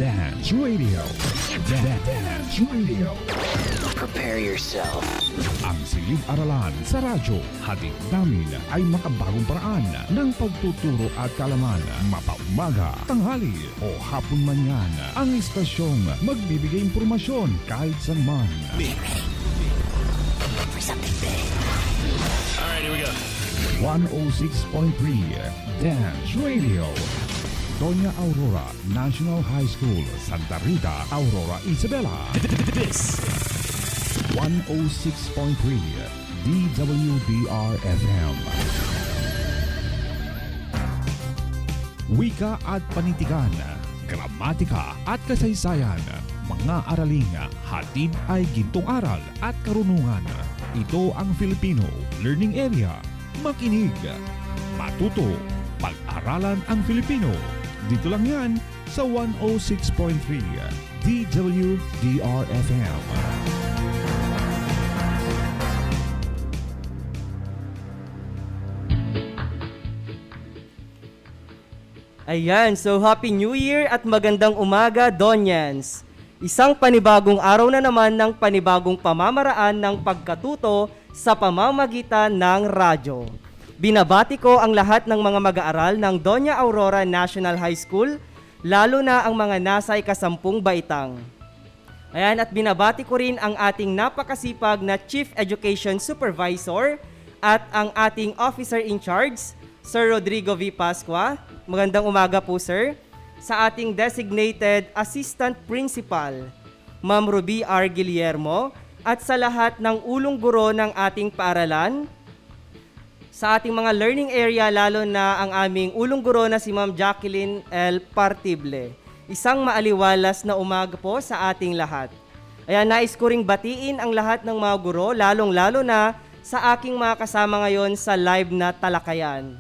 Dance Radio. Dance Radio. Prepare yourself. Ang silid-aralan sa radyo, hatid namin ay makabagong paraan ng pagtuturo at kalaman. Mapaumaga, tanghali o hapon man yan, ang istasyong magbibigay impormasyon kahit saan man. For something big. Alright, here we go. 106.3 Dance Radio. Doña Aurora National High School, Santa Rita, Aurora, Isabela. This 106.3 DWDR-FM. Wika at panitikan, gramatika at kasaysayan, mga araling hatid ay gintong aral at karunungan. Ito ang Filipino Learning Area. Makinig, matuto, pag-aralan ang Filipino. Dito lang yan sa 106.3 DWDR-FM. Ayan, so Happy New Year at magandang umaga, Donyans. Isang panibagong araw na naman ng panibagong pamamaraan ng pagkatuto sa pamamagitan ng radyo. Binabati ko ang lahat ng mga mag-aaral ng Doña Aurora National High School, lalo na ang mga nasa ikasampung baitang. Ayan, at binabati ko rin ang ating napakasipag na Chief Education Supervisor at ang ating Officer in Charge, Sir Rodrigo V. Pascua. Magandang umaga po, sir. Sa ating designated Assistant Principal, Ma'am Ruby R. Guillermo, at sa lahat ng ulong guro ng ating paaralan, sa ating mga learning area, lalo na ang aming ulong guro na si Ma'am Jacqueline L. Partible. Isang maaliwalas na umaga po sa ating lahat. Ayan, nais ko ring batiin ang lahat ng mga guro, lalong-lalo na sa aking mga kasama ngayon sa live na talakayan.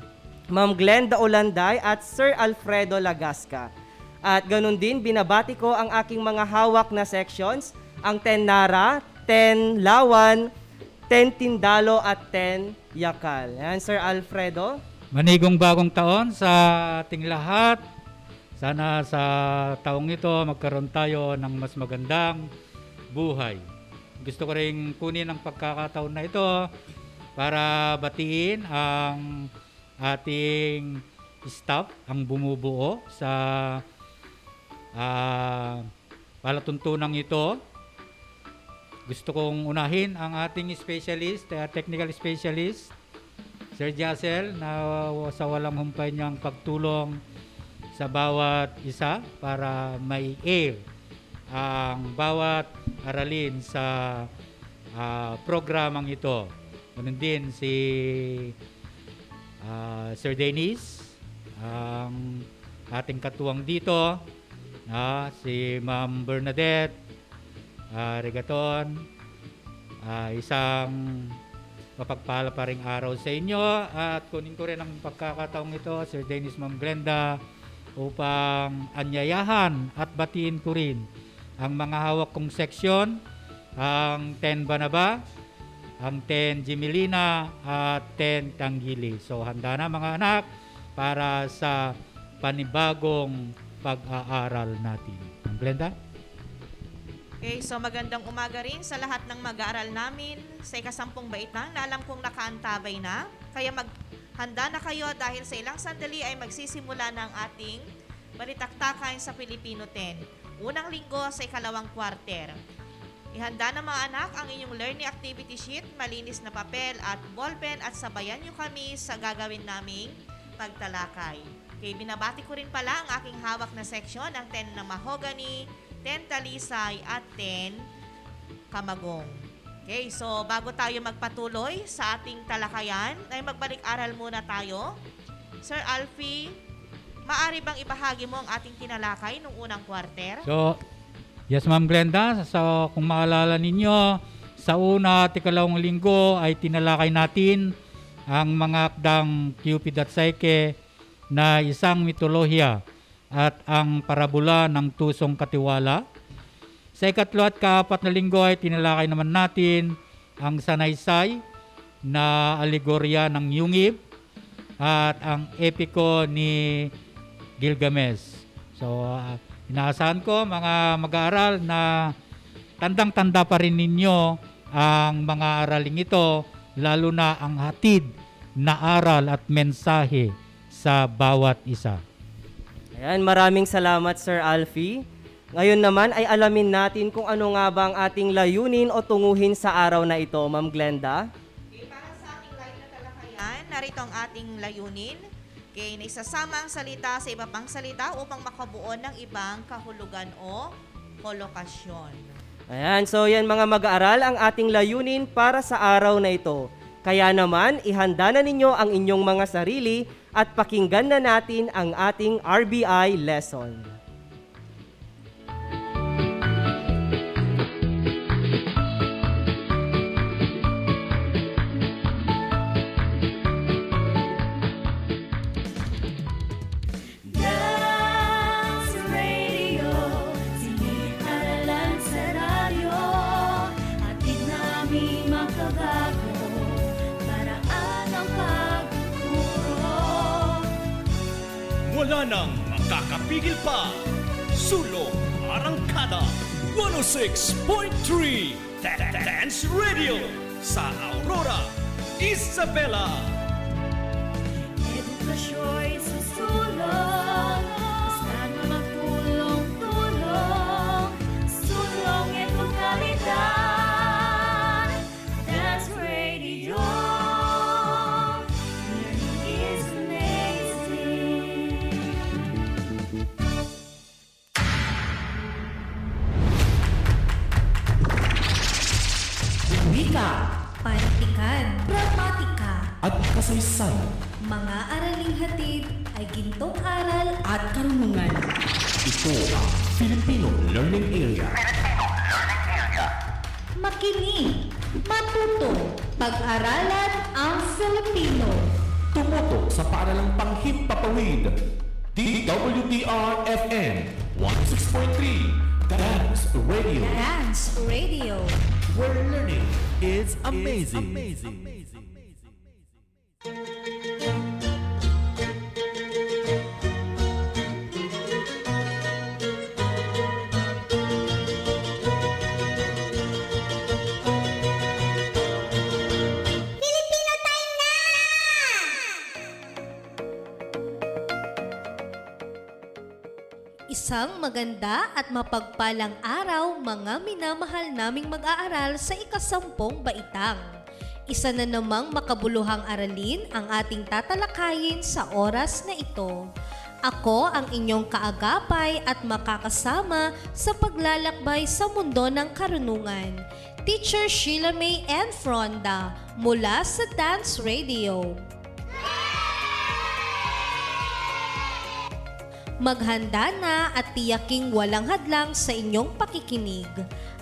Ma'am Glenda Olanday at Sir Alfredo Lagasca. At ganun din, binabati ko ang aking mga hawak na sections, ang 10 Nara, 10 Lawan, 10 Tindalo at 10 Yakal. Yan, Sir Alfredo. Manigong bagong taon sa ating lahat. Sana sa taong ito magkaroon tayo ng mas magandang buhay. Gusto ko rin kunin ang pagkakataon na ito para batiin ang ating staff, ang bumubuo sa palatuntunang ito. Gusto kong unahin ang ating specialist, technical specialist, Sir Jassel, na sa walang humpay niyang pagtulong sa bawat isa para may air ang bawat aralin sa programang ito. Ganun din si Sir Dennis, ang ating katuwang dito, si Ma'am Bernadette Regaton. Isang mapagpala pa ring araw sa inyo at kunin ko rin ang pagkakataong ito, Sir Dennis, Ma'am Glenda, upang anyayahan at batiin ko rin ang mga hawak kong seksyon, ang 10 Banaba, ang 10 Jimilina at 10 Tanggili. So handa na mga anak para sa panibagong pag-aaral natin. Ma'am Glenda? Okay, so magandang umaga rin sa lahat ng mag-aaral namin sa ikasampung baitang na alam kong nakaantabay na. Kaya maghanda na kayo dahil sa ilang sandali ay magsisimula ng ating balitaktakan sa Pilipino 10. Unang linggo sa ikalawang kwarter. Ihanda na mga anak ang inyong learning activity sheet, malinis na papel at ballpen at sabayan nyo kami sa gagawin naming pagtalakay. Okay, binabati ko rin pala ang aking hawak na section, ang 10 na mahogany, 10 talisay at 10 kamagong. Okay, so bago tayo magpatuloy sa ating talakayan, ay magbalik-aral muna tayo. Sir Alfie, maaari bang ibahagi mo ang ating tinalakay nung unang kwarter? So, yes, Ma'am Glenda. So, kung maalala ninyo, sa una at ikalawang linggo ay tinalakay natin ang mga akdang Cupid at Psyche na isang mitolohiya at ang parabola ng tusong katiwala. Sa ikatlo at kaapat na linggo ay tinalakay naman natin ang sanaysay na alegorya ng Yungib at ang epiko ni Gilgamesh. So, inaasahan ko mga mag-aaral na tandang-tanda pa rin ninyo ang mga araling ito, lalo na ang hatid na aral at mensahe sa bawat isa. Ayan, maraming salamat Sir Alfie. Ngayon naman ay alamin natin kung ano nga ba ang ating layunin o tunguhin sa araw na ito, Ma'am Glenda. Okay, para sa ating live na talakayan, narito ang ating layunin. Okay, na isasama ang salita sa iba pang salita upang makabuo ng ibang kahulugan o kolokasyon. Ayan, so yan mga mag-aaral ang ating layunin para sa araw na ito. Kaya naman, ihanda na ninyo ang inyong mga sarili at pakinggan na natin ang ating RBI lesson. Dance Radio, siniharalan sa radyo, hatid namin makabago, paraan ang pagtuturo. Wala nang makakapigil pa. Sulong Arangkada 106.3 Dance Radio sa Aurora, Isabela. Edukasyo'y susulong, basta na magtulong-tulong, sulong edukalidad. Dance Radio, learning is amazing. Wika Panitikan, gramatika, at kasaysayan mga araling hatid ay gintong aral at karunungan. Ito ang Filipino Learning Area. makinig, matuto, pag-aralan ang Filipino. Tumuto sa paaralang panghimpapawid. DWDR-FM 106.3 Dance Radio, Dance Radio. where learning is amazing. Isang maganda at mapagpalang araw mga minamahal naming mag-aaral sa ikasampung baitang. Isa na namang makabuluhang aralin ang ating tatalakayin sa oras na ito. Ako ang inyong kaagapay at makakasama sa paglalakbay sa mundo ng karunungan. Teacher Sheila May N. Fronda mula sa Dance Radio. Maghanda na at tiyaking walang hadlang sa inyong pakikinig.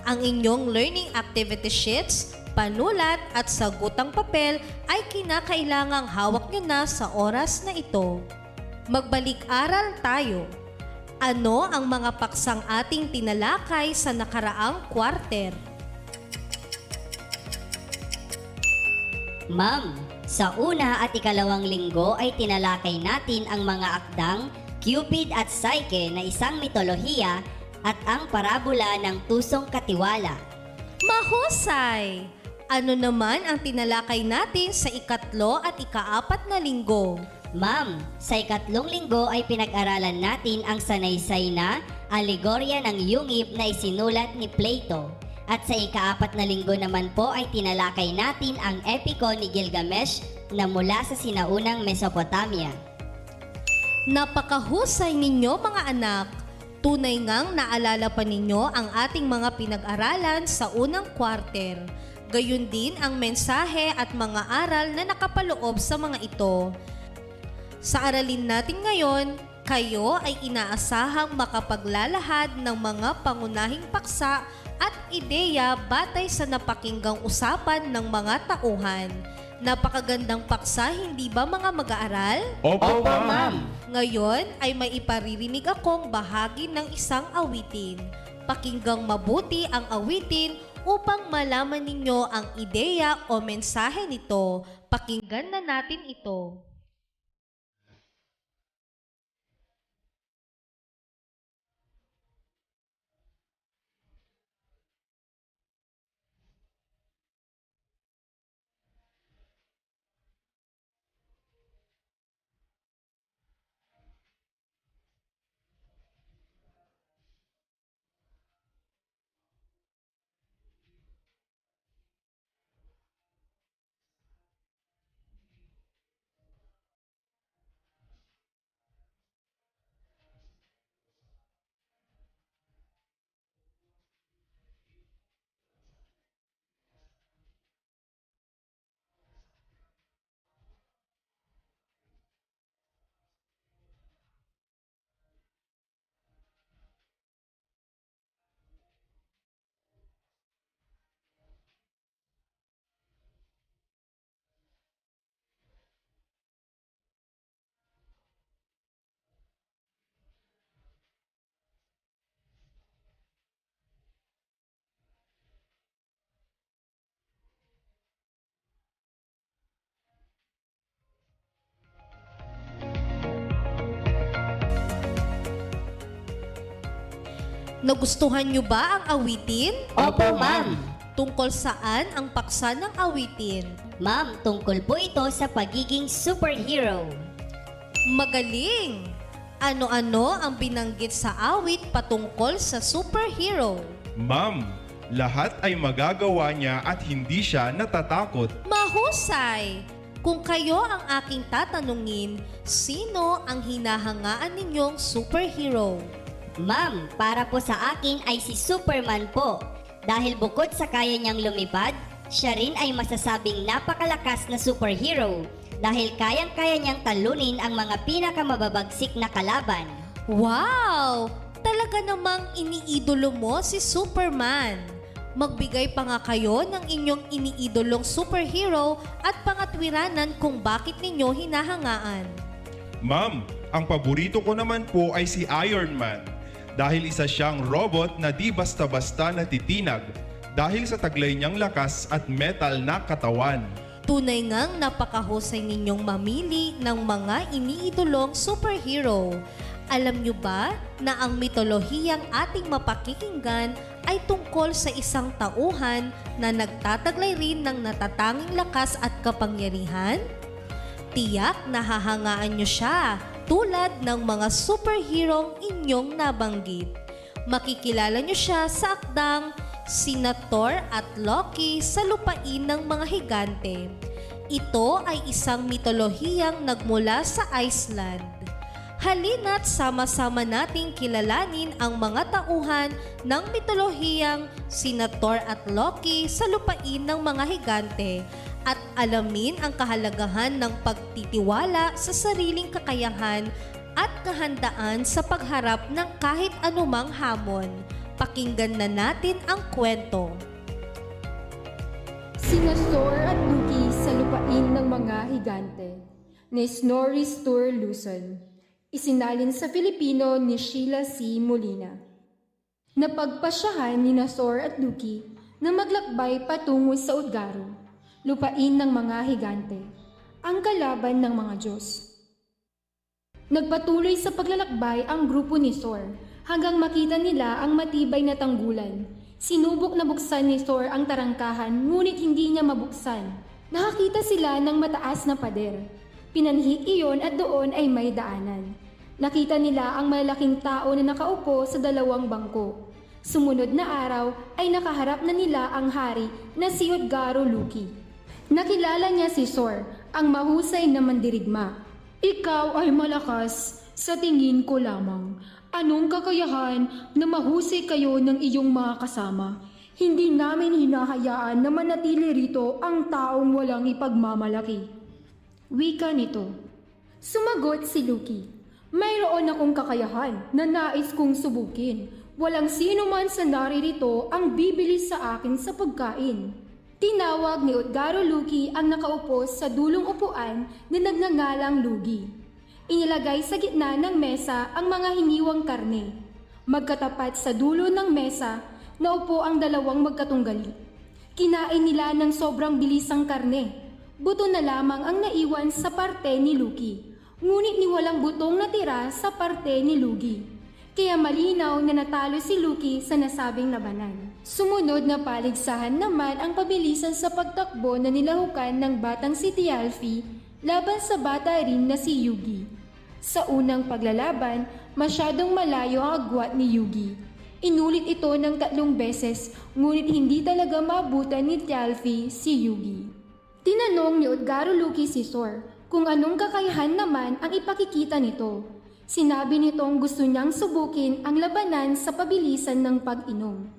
Ang inyong learning activity sheets, panulat at sagutang papel ay kinakailangang hawak nyo na sa oras na ito. Magbalik-aral tayo. Ano ang mga paksang ating tinalakay sa nakaraang quarter? Ma'am, sa una at ikalawang linggo ay tinalakay natin ang mga akdang Cupid at Psyche na isang mitolohiya at ang parabola ng tusong katiwala. Mahusay! Ano naman ang tinalakay natin sa ikatlo at ikaapat na linggo? Ma'am, sa ikatlong linggo ay pinag-aralan natin ang sanaysay na alegorya ng yungib na isinulat ni Plato. At sa ikaapat na linggo naman po ay tinalakay natin ang epiko ni Gilgamesh na mula sa sinaunang Mesopotamia. Napakahusay ninyo mga anak. Tunay ngang naalala pa ninyo ang ating mga pinag-aralan sa unang quarter. Gayon din ang mensahe at mga aral na nakapaloob sa mga ito. Sa aralin natin ngayon, kayo ay inaasahang makapaglalahad ng mga pangunahing paksa at ideya batay sa napakinggang usapan ng mga tauhan. Napakagandang paksa, hindi ba mga mag-aaral? Opo, ma'am. Ngayon ay may iparirinig akong bahagi ng isang awitin. Pakinggang mabuti ang awitin upang malaman ninyo ang ideya o mensahe nito. Pakinggan na natin ito. Nagustuhan nyo ba ang awitin? Opo, ma'am. Tungkol saan ang paksa ng awitin? Ma'am, tungkol po ito sa pagiging superhero. Magaling! Ano-ano ang binanggit sa awit patungkol sa superhero? Ma'am, lahat ay magagawa niya at hindi siya natatakot. Mahusay! Kung kayo ang aking tatanungin, sino ang hinahangaan ninyong superhero? Ma'am, para po sa akin ay si Superman po. Dahil bukod sa kaya niyang lumipad, siya rin ay masasabing napakalakas na superhero dahil kayang-kaya niyang talunin ang mga pinakamababagsik na kalaban. Wow! Talaga namang iniidolo mo si Superman. Magbigay pa nga kayo ng inyong iniidolong superhero at pangatwiranan kung bakit ninyo hinahangaan. Ma'am, ang paborito ko naman po ay si Iron Man. Dahil isa siyang robot na di basta-basta natitinag dahil sa taglay niyang lakas at metal na katawan. Tunay ngang napakahusay ninyong mamili ng mga iniidolong superhero. Alam nyo ba na ang mitolohiyang ating mapakikinggan ay tungkol sa isang tauhan na nagtataglay rin ng natatanging lakas at kapangyarihan? Tiyak na hahangaan nyo siya tulad ng mga superhero inyong nabanggit. Makikilala nyo siya sa akdang sina Thor at Loki sa lupain ng mga higante. Ito ay isang mitolohiyang nagmula sa Iceland. Halina't sama-sama nating kilalanin ang mga tauhan ng mitolohiyang sina Thor at Loki sa lupain ng mga higante at alamin ang kahalagahan ng pagtitiwala sa sariling kakayahan at kahandaan sa pagharap ng kahit anumang hamon. Pakinggan na natin ang kwento. Sina Thor at Loki sa lupain ng mga higante ni Snorri Sturluson. Isinalin sa Filipino ni Sheila C. Molina. Napagpasyahan ni Thor at Loki na maglakbay patungo sa Udgaro, lupain ng mga higante, ang kalaban ng mga Diyos. Nagpatuloy sa paglalakbay ang grupo ni Thor hanggang makita nila ang matibay na tanggulan. Sinubok na buksan ni Thor ang tarangkahan ngunit hindi niya mabuksan. Nakakita sila ng mataas na pader. Pinanhi iyon at doon ay may daanan. Nakita nila ang malaking tao na nakaupo sa dalawang bangko. Sumunod na araw ay nakaharap na nila ang hari na si Udgaro Loki. Nakilala niya si Thor, ang mahusay na mandirigma. Ikaw ay malakas, sa tingin ko lamang. Anong kakayahan na mahusay kayo ng iyong mga kasama? Hindi namin hinahayaan na manatili rito ang taong walang ipagmamalaki. Wika nito. Sumagot si Loki. Mayroon akong kakayahan na nais kong subukin. Walang sino man sa naririto ang bibili sa akin sa pagkain. Tinawag ni Udgaro Loki ang nakaupo sa dulong upuan na nagngangalang Lugi. Inilagay sa gitna ng mesa ang mga hiniwang karne. Magkatapat sa dulo ng mesa, naupo ang dalawang magkatunggali. Kinain nila ng sobrang bilis ang karne. Buto na lamang ang naiwan sa parte ni Loki. Ngunit ni walang butong natira sa parte ni Lugi. Kaya malinaw na natalo si Loki sa nasabing labanan. Sumunod na paligsahan naman ang pabilisan sa pagtakbo na nilahukan ng batang si Thialfi laban sa bata rin na si Yugi. Sa unang paglalaban, masyadong malayo ang agwat ni Yugi. Inulit ito ng 3 beses, ngunit hindi talaga maabutan ni Thialfi si Yugi. Tinanong ni Udgaro Loki si Thor kung anong kakayahan naman ang ipakikita nito. Sinabi nitong gusto niyang subukin ang labanan sa pabilisan ng pag-inom.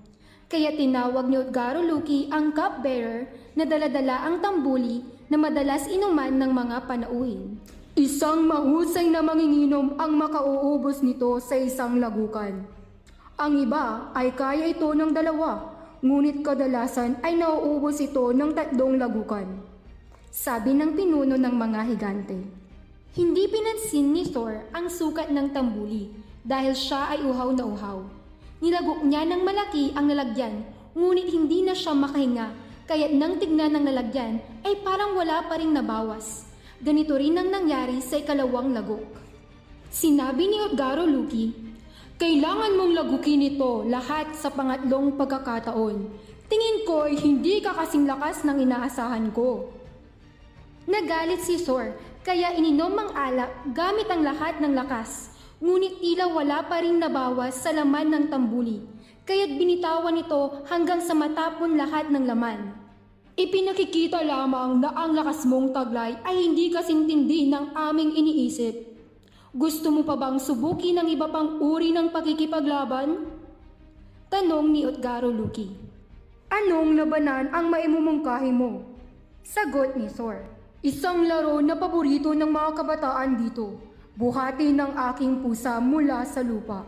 Kaya tinawag ni Udgaro Loki ang cupbearer na daladala ang tambuli na madalas inuman ng mga panauhin. Isang mahusay na manginginom ang makauubos nito sa isang lagukan. Ang iba ay kaya ito ng 2, ngunit kadalasan ay nauubos ito ng 3 lagukan. Sabi ng pinuno ng mga higante. Hindi pinansin ni Thor ang sukat ng tambuli dahil siya ay uhaw na uhaw. Nilagok niya ng malaki ang lalagyan, ngunit hindi na siya makahinga, kaya't nang tignan ng lalagyan ay parang wala pa ring nabawas. Ganito rin ang nangyari sa ikalawang lagok. Sinabi ni Udgaro Loki, Kailangan mong lagukin ito lahat sa pangatlong pagkakataon. Tingin ko'y hindi ka kasing lakas ng inaasahan ko. Nagalit si Sor, kaya ininom ang alak gamit ang lahat ng lakas. Ngunit tila wala pa rin nabawas sa laman ng tambuli, kaya't binitawan ito hanggang sa matapon lahat ng laman. Ipinakikita lamang na ang lakas mong taglay ay hindi kasing tindi ng aming iniisip. Gusto mo pa bang subukin ng iba pang uri ng pakikipaglaban? Tanong ni Utgaro Luki. Anong labanan ang maimumungkahi mo? Sagot ni Sor. Isang laro na paborito ng mga kabataan dito. Buhati ng aking pusa mula sa lupa.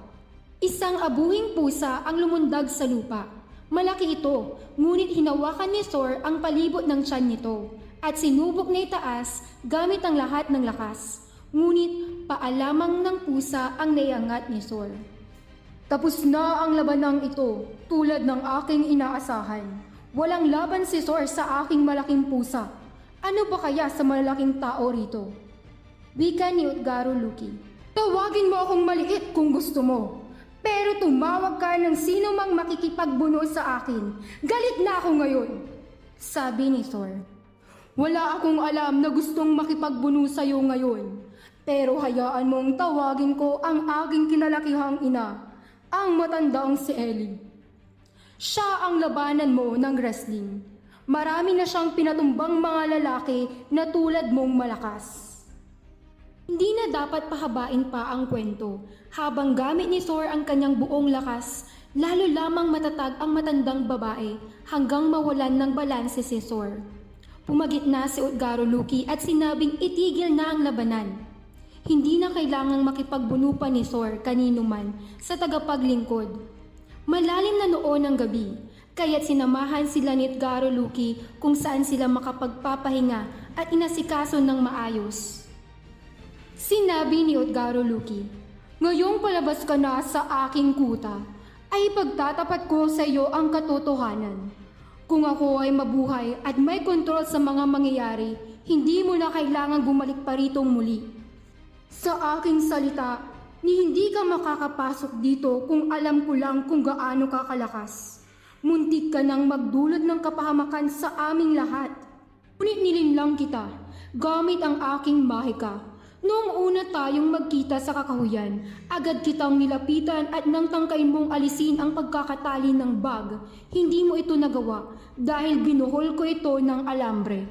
Isang abuhing pusa ang lumundag sa lupa. Malaki ito, ngunit hinawakan ni Sor ang palibot ng tiyan nito at sinubok na itaas gamit ang lahat ng lakas. Ngunit paalamang ng pusa ang naiangat ni Sor. Tapos na ang labanang ito, tulad ng aking inaasahan. Walang laban si Sor sa aking malaking pusa. Ano ba kaya sa malalaking tao rito? Wika ni Utgaro Luki. Tawagin mo akong maliit kung gusto mo. Pero tumawag ka ng sino mang makikipagbuno sa akin. Galit na ako ngayon. Sabi ni Sor. Wala akong alam na gustong makipagbuno sa iyo ngayon. Pero hayaan mong tawagin ko ang aking kinalakihang ina, ang matandang si Ellie. Siya ang labanan mo ng wrestling. Marami na siyang pinatumbang mga lalaki na tulad mong malakas. Hindi na dapat pahabain pa ang kwento. Habang gamit ni Sor ang kanyang buong lakas, lalo lamang matatag ang matandang babae hanggang mawalan ng balanse si Sor. Pumagitna si Utgaro Luki at sinabing itigil na ang labanan. Hindi na kailangang makipagbuno pa ni Sor kanino man sa tagapaglingkod. Malalim na noon ang gabi, kaya't sinamahan sila ni Utgaro Luki kung saan sila makapagpapahinga at inasikaso ng maayos. Sinabi ni Utgaro Luki, ngayong palabas ka na sa aking kuta, ay pagtatapat ko sa iyo ang katotohanan. Kung ako ay mabuhay at may kontrol sa mga mangyayari, hindi mo na kailangang bumalik pa ritong muli. Sa aking salita, ni hindi ka makakapasok dito kung alam ko lang kung gaano ka kalakas. Muntik ka nang magdulot ng kapahamakan sa aming lahat. Ngunit nilinlang kita, gamit ang aking mahika. Noong una tayong magkita sa kakahuyan, agad kitang nilapitan at nang tangkain mong alisin ang pagkakatali ng bag, hindi mo ito nagawa dahil binuhol ko ito ng alambre.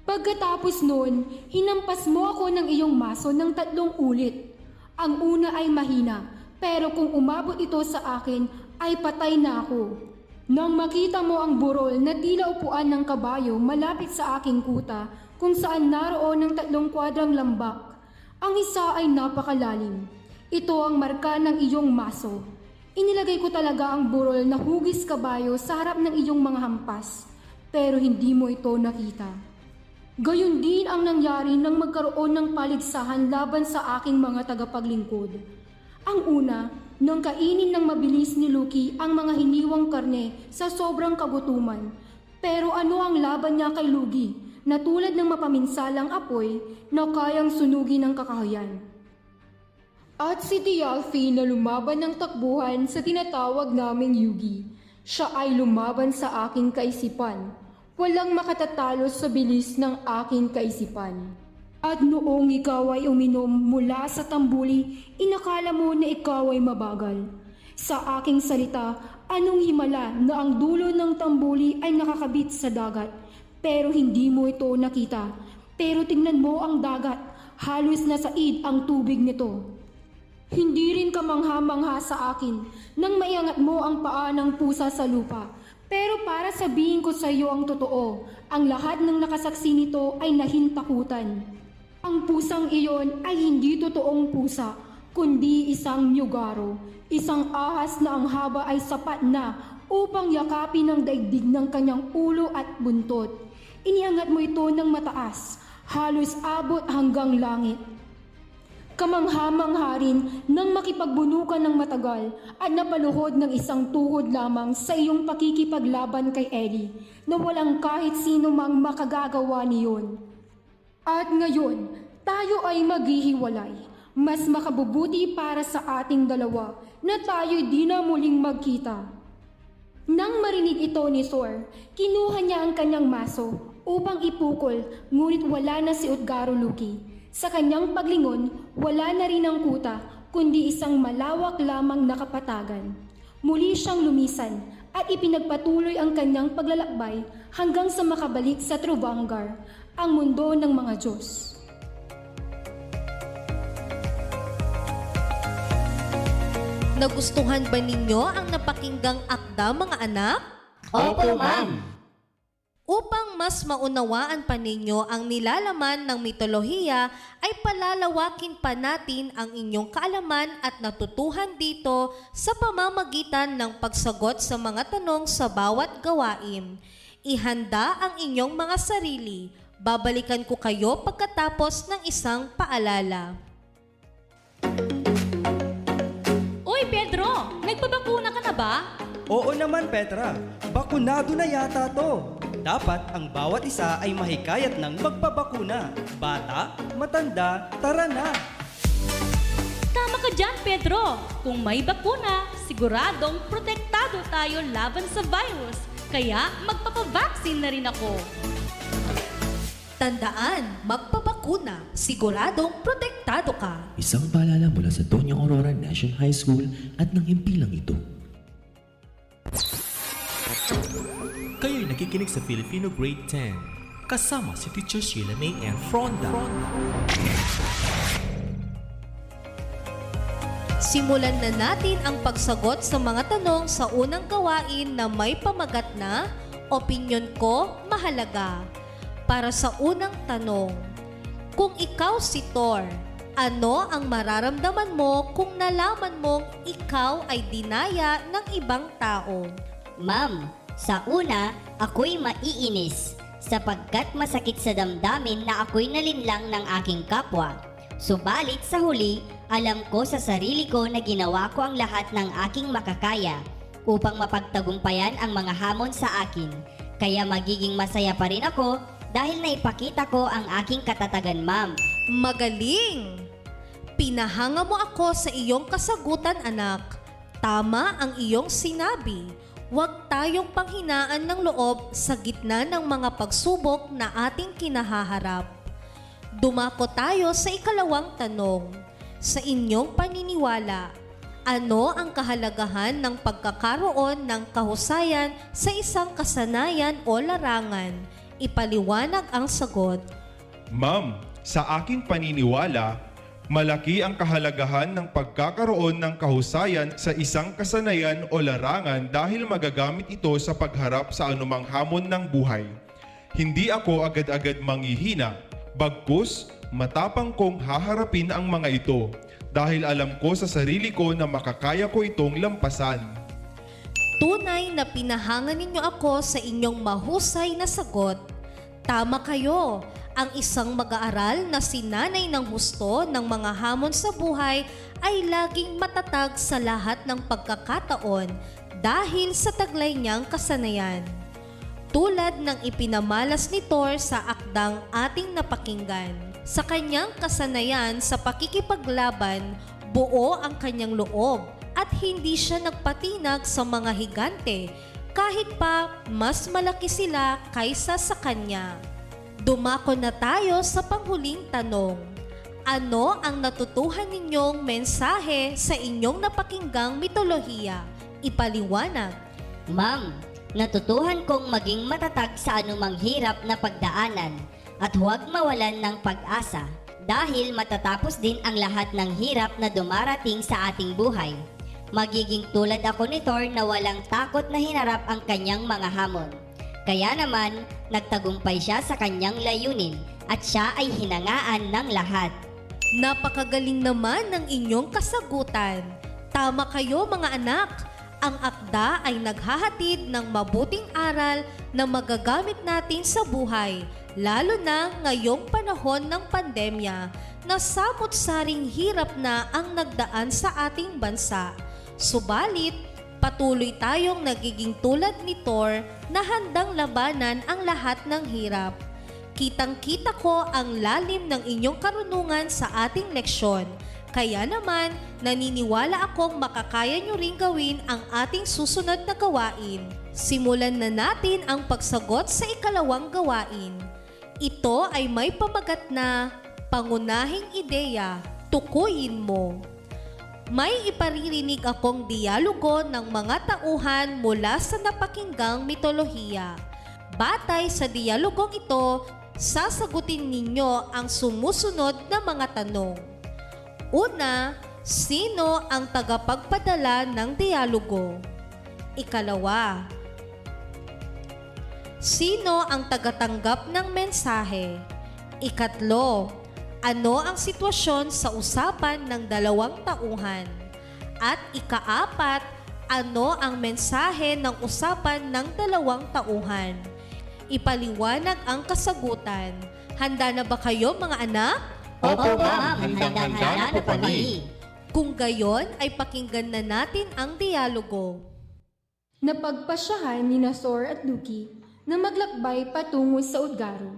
Pagkatapos noon, hinampas mo ako ng iyong maso ng 3 ulit. Ang una ay mahina, pero kung umabot ito sa akin, ay patay na ako. Nang makita mo ang burol na tila upuan ng kabayo malapit sa aking kuta, kung saan naroon ng 3 kwadrang lambak. Ang isa ay napakalalim. Ito ang marka ng iyong maso. Inilagay ko talaga ang burol na hugis kabayo sa harap ng iyong mga hampas, pero hindi mo ito nakita. Gayon din ang nangyari nang magkaroon ng paligsahan laban sa aking mga tagapaglingkod. Ang una, nang kainin ng mabilis ni Luki ang mga hiniwang karne sa sobrang kagutuman. Pero ano ang laban niya kay Lugi na tulad ng mapaminsalang apoy na kayang sunugin ng kakahuyan? At si Tialfi na lumaban ng takbuhan sa tinatawag naming Yugi. Siya ay lumaban sa aking kaisipan. Walang makatatalo sa bilis ng aking kaisipan. At noong ikaw ay uminom mula sa tambuli, inakala mo na ikaw ay mabagal. Sa aking salita, anong himala na ang dulo ng tambuli ay nakakabit sa dagat, pero hindi mo ito nakita. Pero tingnan mo ang dagat, halos nasaid ang tubig nito. Hindi rin ka mangha-mangha sa akin nang maiangat mo ang paa ng pusa sa lupa. Pero para sabihin ko sa iyo ang totoo, ang lahat ng nakasaksi nito ay nahintakutan. Ang pusang iyon ay hindi totoong pusa, kundi isang myugaro, isang ahas na ang haba ay sapat na upang yakapin ang daigdig ng kanyang ulo at buntot. Iniangat mo ito ng mataas, halos abot hanggang langit. Kamangha-mangha rin nang makipagbunukan ng matagal at napaluhod ng isang tuhod lamang sa iyong pakikipaglaban kay Ellie na walang kahit sino mang makagagawa niyon. At ngayon, tayo ay maghihiwalay. Mas makabubuti para sa ating dalawa na tayo'y di na muling magkita. Nang marinig ito ni Thor, kinuha niya ang kanyang maso upang ipukol, ngunit wala na si Utgaro Loki. Sa kanyang paglingon, wala na rin ang kuta, kundi isang malawak lamang na kapatagan. Muli siyang lumisan at ipinagpatuloy ang kanyang paglalakbay hanggang sa makabalik sa Trovangar, ang mundo ng mga Diyos. Nagustuhan ba ninyo ang napakinggang akda, mga anak? Opo, ma'am! Upang mas maunawaan pa ninyo ang nilalaman ng mitolohiya, ay palalawakin pa natin ang inyong kaalaman at natutuhan dito sa pamamagitan ng pagsagot sa mga tanong sa bawat gawain. Ihanda ang inyong mga sarili. Babalikan ko kayo pagkatapos ng isang paalala. Uy, Pedro! Nagpabakuna ka na ba? Oo naman, Petra. Bakunado na yata to. Dapat ang bawat isa ay mahikayat ng magpabakuna. Bata, matanda, tara na! Tama ka dyan, Pedro! Kung may bakuna, siguradong protektado tayo laban sa virus. Kaya magpapavaksin na rin ako. Tandaan, magpabakuna, siguradong protektado ka. Isang paalala mula sa Doña Aurora National High School at ng himpilang ito. Kayo'y nakikinig sa Filipino Grade 10 kasama si Teacher Sheila May and Fronda. Simulan na natin ang pagsagot sa mga tanong sa unang gawain na may pamagat na opinyon ko mahalaga. Para sa unang tanong, kung ikaw si Thor, ano ang mararamdaman mo kung nalaman mong ikaw ay dinaya ng ibang tao? Ma'am, sa una, ako'y maiinis sapagkat masakit sa damdamin na ako'y nalinlang ng aking kapwa. Subalit sa huli, alam ko sa sarili ko na ginawa ko ang lahat ng aking makakaya upang mapagtagumpayan ang mga hamon sa akin. Kaya magiging masaya pa rin ako dahil naipakita ko ang aking katatagan, ma'am. Magaling! Pinahanga mo ako sa iyong kasagutan, anak. Tama ang iyong sinabi. Huwag tayong panghinaan ng loob sa gitna ng mga pagsubok na ating kinahaharap. Dumako tayo sa ikalawang tanong. Sa inyong paniniwala, ano ang kahalagahan ng pagkakaroon ng kahusayan sa isang kasanayan o larangan? Ipaliwanag ang sagot. Ma'am, sa aking paniniwala, malaki ang kahalagahan ng pagkakaroon ng kahusayan sa isang kasanayan o larangan dahil magagamit ito sa pagharap sa anumang hamon ng buhay. Hindi ako agad-agad manghihina, bagkus matapang kong haharapin ang mga ito dahil alam ko sa sarili ko na makakaya ko itong lampasan. Tunay na pinahanga ninyo ako sa inyong mahusay na sagot. Tama kayo. Ang isang mag-aaral na sinanay ng husto ng mga hamon sa buhay ay laging matatag sa lahat ng pagkakataon dahil sa taglay niyang kasanayan. Tulad ng ipinamalas ni Thor sa akdang ating napakinggan. Sa kanyang kasanayan sa pakikipaglaban, buo ang kanyang loob at hindi siya nagpatinag sa mga higante kahit pa mas malaki sila kaysa sa kanya. Dumako na tayo sa panghuling tanong. Ano ang natutuhan ninyong mensahe sa inyong napakinggang mitolohiya? Ipaliwanag. Ma'am, natutuhan kong maging matatag sa anumang hirap na pagdaanan at huwag mawalan ng pag-asa dahil matatapos din ang lahat ng hirap na dumarating sa ating buhay. Magiging tulad ako ni Thor na walang takot na hinarap ang kanyang mga hamon. Kaya naman, nagtagumpay siya sa kanyang layunin at siya ay hinangaan ng lahat. Napakagaling naman ng inyong kasagutan. Tama kayo, mga anak. Ang akda ay naghahatid ng mabuting aral na magagamit natin sa buhay, lalo na ngayong panahon ng pandemya na samot-saring hirap na ang nagdaan sa ating bansa. Subalit, patuloy tayong nagiging tulad ni Thor na handang labanan ang lahat ng hirap. Kitang-kita ko ang lalim ng inyong karunungan sa ating leksyon, Kaya naman, naniniwala akong makakaya nyo ring gawin ang ating susunod na gawain. Simulan na natin ang pagsagot sa ikalawang gawain. Ito ay may pamagat na pangunahing ideya, tukuyin mo. May iparirinig akong dialogo ng mga tauhan mula sa napakinggang mitolohiya. Batay sa dialogong ito, sasagutin ninyo ang sumusunod na mga tanong. Una, sino ang tagapagpadala ng dialogo? Ikalawa, sino ang tagatanggap ng mensahe? Ikatlo, ano ang sitwasyon sa usapan ng dalawang tauhan? At ikaapat, ano ang mensahe ng usapan ng dalawang tauhan? Ipaliwanag ang kasagutan. Handa na ba kayo mga anak? Opo, ma'am. Handang-handa na po kami. Kung gayon ay pakinggan na natin ang dialogo. Napagpasyahan ni Thor at Loki na maglakbay patungo sa Udgaro,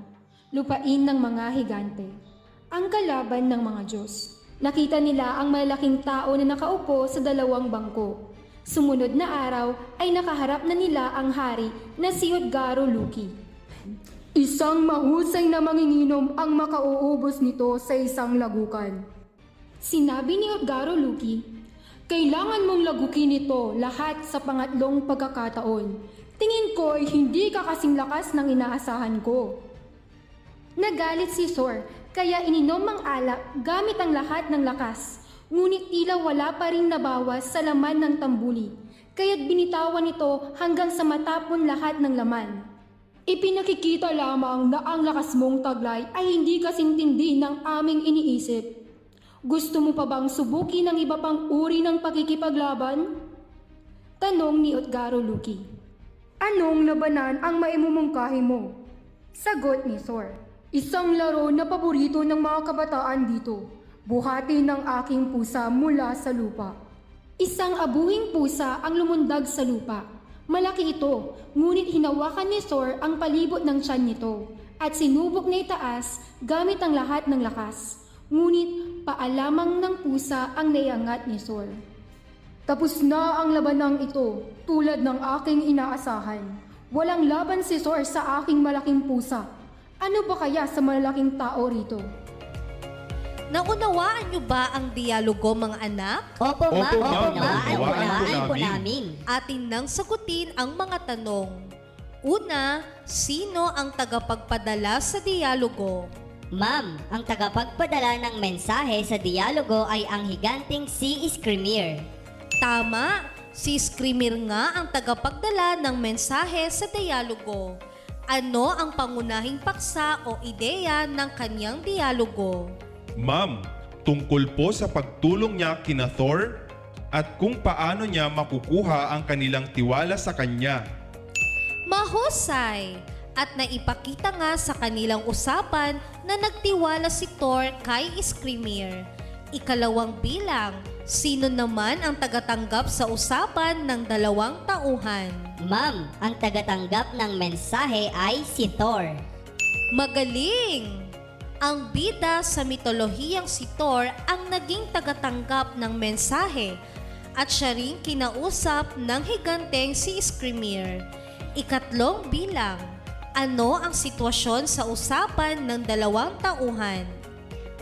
lupain ng mga higante, ang kalaban ng mga Diyos. Nakita nila ang malaking tao na nakaupo sa dalawang bangko. Sumunod na araw ay nakaharap na nila ang hari na si Udgaro Loki. Isang mahusay na manginginom ang makauubos nito sa isang lagukan. Sinabi ni Udgaro Loki, kailangan mong lagukin ito lahat sa pangatlong pagkakataon. Tingin ko ay hindi ka kasing lakas ng inaasahan ko. Nagalit si Thor, kaya ininom ang alak gamit ang lahat ng lakas. Ngunit tila wala pa rin nabawas sa laman ng tambuli, kaya't binitawan ito hanggang sa matapon lahat ng laman. Ipinakikita lamang na ang lakas mong taglay ay hindi kasing tindi ng aming iniisip. Gusto mo pa bang subukin ang iba pang uri ng pakikipaglaban? Tanong ni Udgaro Loki. Anong labanan ang maimumungkahi mo? Sagot ni Thor. Isang laro na paborito ng mga kabataan dito. Buhati ng aking pusa mula sa lupa. Isang abuhing pusa ang lumundag sa lupa. Malaki ito, ngunit hinawakan ni Thor ang palibot ng tiyan nito at sinubok na itaas gamit ang lahat ng lakas. Ngunit paalamang ng pusa ang naiangat ni Thor. Tapos na ang labanang ito, tulad ng aking inaasahan. Walang laban si Thor sa aking malaking pusa. Ano ba kaya sa malalaking tao rito? Naunawaan niyo ba ang dialogo mga anak? Opo, ma'am. ma'am. Naunawaan po namin. Atin nang sagutin ang mga tanong. Una, sino ang tagapagpadala sa dialogo? Ma'am, ang tagapagpadala ng mensahe sa dialogo ay ang higanteng si Skrimir. Tama, si Skrimir nga ang tagapagdala ng mensahe sa dialogo. Ano ang pangunahing paksa o ideya ng kanyang dialogo? Ma'am, tungkol po sa pagtulong niya kina Thor at kung paano niya makukuha ang kanilang tiwala sa kanya. Mahusay! At naipakita nga sa kanilang usapan na nagtiwala si Thor kay Skrimir. Ikalawang bilang, sino naman ang tagatanggap sa usapan ng dalawang tauhan? Ma'am, ang tagatanggap ng mensahe ay si Thor. Magaling! Ang bida sa mitolohiyang si Thor ang naging tagatanggap ng mensahe at siya rin kinausap ng higanteng si Skrimir. Ikatlong bilang, ano ang sitwasyon sa usapan ng dalawang tauhan?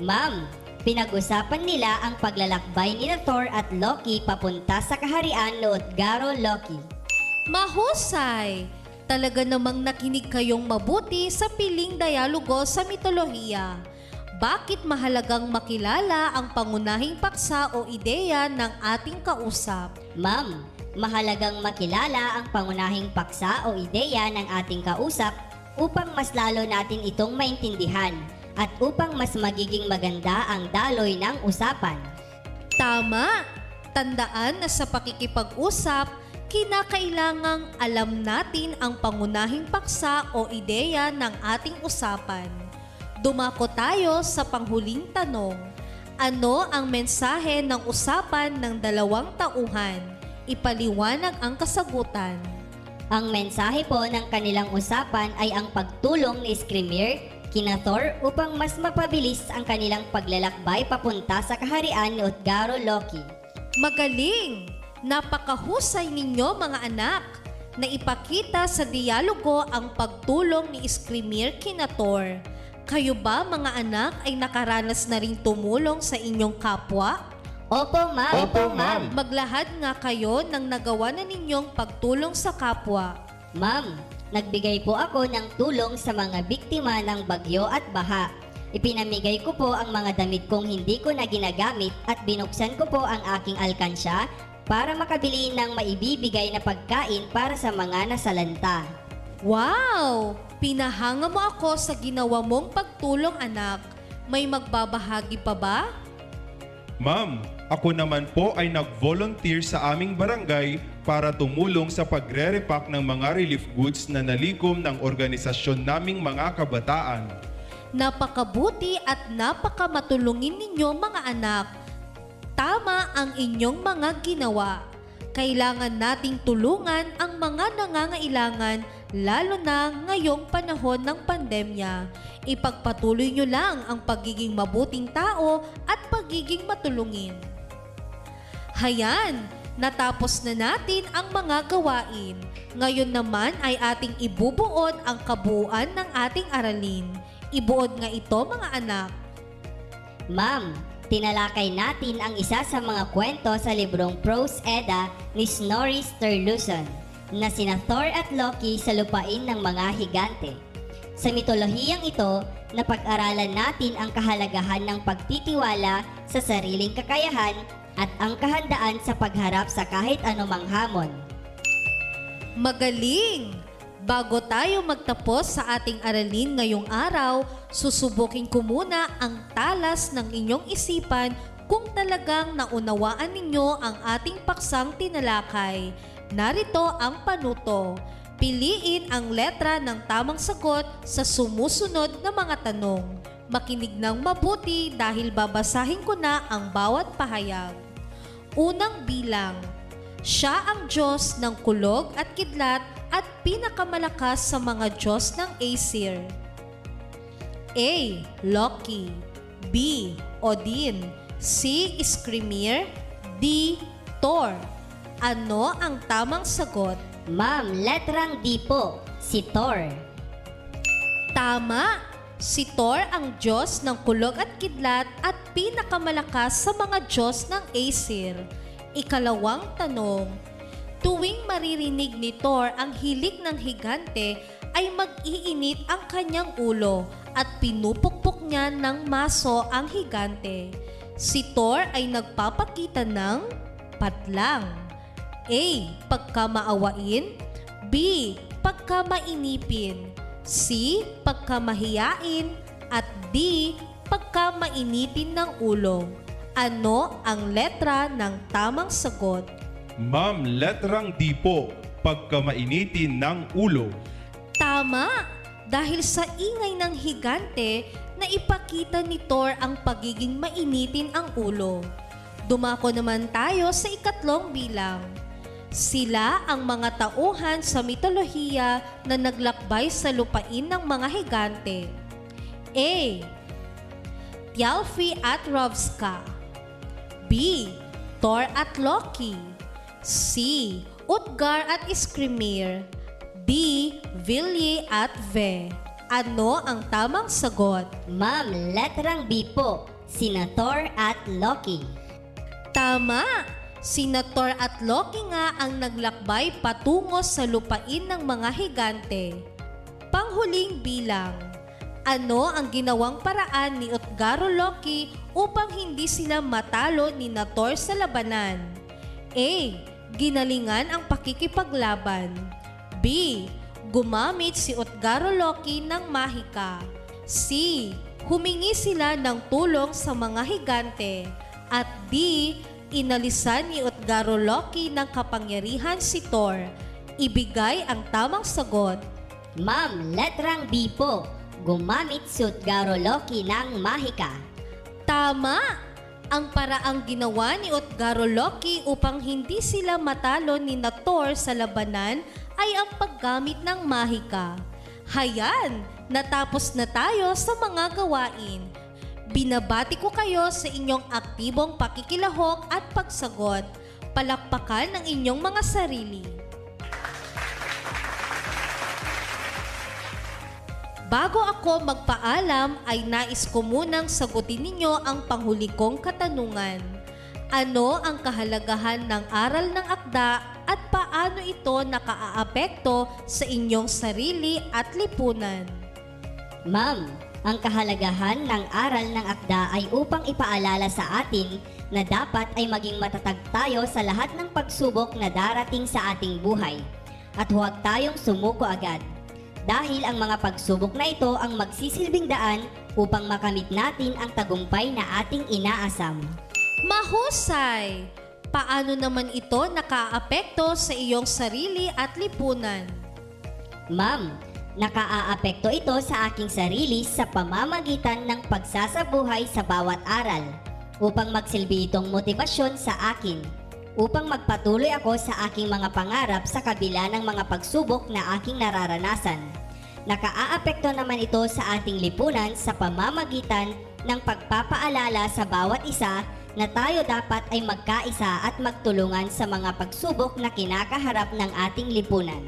Ma'am, pinag-usapan nila ang paglalakbay ni Thor at Loki papunta sa kaharian ni Udgaro Loki. Mahusay! Talaga namang nakinig kayong mabuti sa piling dialogo sa mitolohiya. Bakit mahalagang makilala ang pangunahing paksa o ideya ng ating kausap? Ma'am, mahalagang makilala ang pangunahing paksa o ideya ng ating kausap upang mas lalo natin itong maintindihan at upang mas magiging maganda ang daloy ng usapan. Tama! Tandaan na sa pakikipag-usap, kinakailangang alam natin ang pangunahing paksa o ideya ng ating usapan. Dumako tayo sa panghuling tanong. Ano ang mensahe ng usapan ng dalawang tauhan? Ipaliwanag ang kasagutan. Ang mensahe po ng kanilang usapan ay ang pagtulong ni Skrimir kina Thor upang mas mapabilis ang kanilang paglalakbay papunta sa kaharian ni Utgaro Loki. Magaling! Napakahusay ninyo mga anak na ipakita sa dialogo ang pagtulong ni Skrimir kina Thor. Kayo ba mga anak ay nakaranas na rin tumulong sa inyong kapwa? Opo, ma'am. Opo, ma'am. Maglahad nga kayo ng nagawa na ninyong pagtulong sa kapwa. Ma'am, nagbigay po ako ng tulong sa mga biktima ng bagyo at baha. Ipinamigay ko po ang mga damit kong hindi ko na ginagamit at binuksan ko po ang aking alkansya para makabili ng maibibigay na pagkain para sa mga nasalanta. Wow! Pinahanga mo ako sa ginawa mong pagtulong anak. May magbabahagi pa ba? Ma'am, ako naman po ay nag-volunteer sa aming barangay para tumulong sa pagre-repack ng mga relief goods na nalikom ng organisasyon naming mga kabataan. Napakabuti at napakamatulungin ninyo mga anak. Tama ang inyong mga ginawa. Kailangan nating tulungan ang mga nangangailangan lalo na ngayong panahon ng pandemya. Ipagpatuloy nyo lang ang pagiging mabuting tao at pagiging matulungin. Hayan, natapos na natin ang mga gawain. Ngayon naman ay ating ibubuod ang kabuuan ng ating aralin. Ibuod nga ito mga anak. Ma'am, tinalakay natin ang isa sa mga kwento sa librong Prose Edda ni Snorri Sturluson na sina Thor at Loki sa lupain ng mga higante. Sa mitolohiyang ito, napag-aralan natin ang kahalagahan ng pagtitiwala sa sariling kakayahan at ang kahandaan sa pagharap sa kahit anumang hamon. Magaling! Bago tayo magtapos sa ating aralin ngayong araw, susubukin ko muna ang talas ng inyong isipan kung talagang naunawaan ninyo ang ating paksang tinalakay. Narito ang panuto. Piliin ang letra ng tamang sagot sa sumusunod na mga tanong. Makinig ng mabuti dahil babasahin ko na ang bawat pahayag. Unang bilang. Siya ang Diyos ng kulog at kidlat at pinakamalakas sa mga Diyos ng Aesir. A. Loki. B. Odin. C. Skrimir. D. Thor. Ano ang tamang sagot? Ma'am, letrang D po, si Thor. Tama! Si Thor ang Diyos ng kulog at kidlat at pinakamalakas sa mga Diyos ng Aesir. Ikalawang tanong, tuwing maririnig ni Thor ang hilik ng higante ay mag-iinit ang kanyang ulo at pinupukpok niya ng maso ang higante. Si Thor ay nagpapakita ng patlang. A. Pagkamaawain. B. Pagkamainipin. C. Pagkamahiyain. At D. Pagkamainitin ng ulo. Ano ang letra ng tamang sagot? Ma'am, letrang D po, pagkamainitin ng ulo. Tama! Dahil sa ingay ng higante, na ipakita ni Thor ang pagiging mainitin ang ulo. Dumako naman tayo sa ikatlong bilang. Sila ang mga tauhan sa mitolohiya na naglakbay sa lupain ng mga higante. A. Thjalfi at Rovska. B. Thor at Loki. C. Utgar at Skrimir. D. Vilje at Ve. Ano ang tamang sagot? Ma'am, letrang B po, sina Thor at Loki. Tama! Sina Thor at Loki nga ang naglakbay patungo sa lupain ng mga higante. Panghuling bilang. Ano ang ginawang paraan ni Utgaro Loki upang hindi sila matalo ni Thor sa labanan? A. Ginalingan ang pakikipaglaban. B. Gumamit si Utgaro Loki ng mahika. C. Humingi sila ng tulong sa mga higante. At D. Inalisan ni Utgaro Loki ng kapangyarihan si Thor. Ibigay ang tamang sagot. Ma'am, letrang B po. Gumamit si Utgaro Loki ng mahika. Tama! Ang paraang ginawa ni Utgaro Loki upang hindi sila matalo ni Thor sa labanan ay ang paggamit ng mahika. Hayan! natapos na tayo sa mga gawain. Binabati ko kayo sa inyong aktibong pakikilahok at pagsagot. Palakpakan ng inyong mga sarili. Bago ako magpaalam ay nais ko munang sagutin ninyo ang panghuli kong katanungan. Ano ang kahalagahan ng aral ng akda at paano ito nakaaapekto sa inyong sarili at lipunan? Ma'am, ang kahalagahan ng aral ng akda ay upang ipaalala sa atin na dapat ay maging matatag tayo sa lahat ng pagsubok na darating sa ating buhay at huwag tayong sumuko agad. Dahil ang mga pagsubok na ito ang magsisilbing daan upang makamit natin ang tagumpay na ating inaasam. Mahusay! Paano naman ito nakaapekto sa iyong sarili at lipunan? Ma'am, nakaaapekto ito sa aking sarili sa pamamagitan ng pagsasabuhay sa bawat aral upang magsilbi itong motibasyon sa akin upang magpatuloy ako sa aking mga pangarap sa kabila ng mga pagsubok na aking nararanasan. Nakaaapekto naman ito sa ating lipunan sa pamamagitan ng pagpapaalala sa bawat isa na tayo dapat ay magkaisa at magtulungan sa mga pagsubok na kinakaharap ng ating lipunan.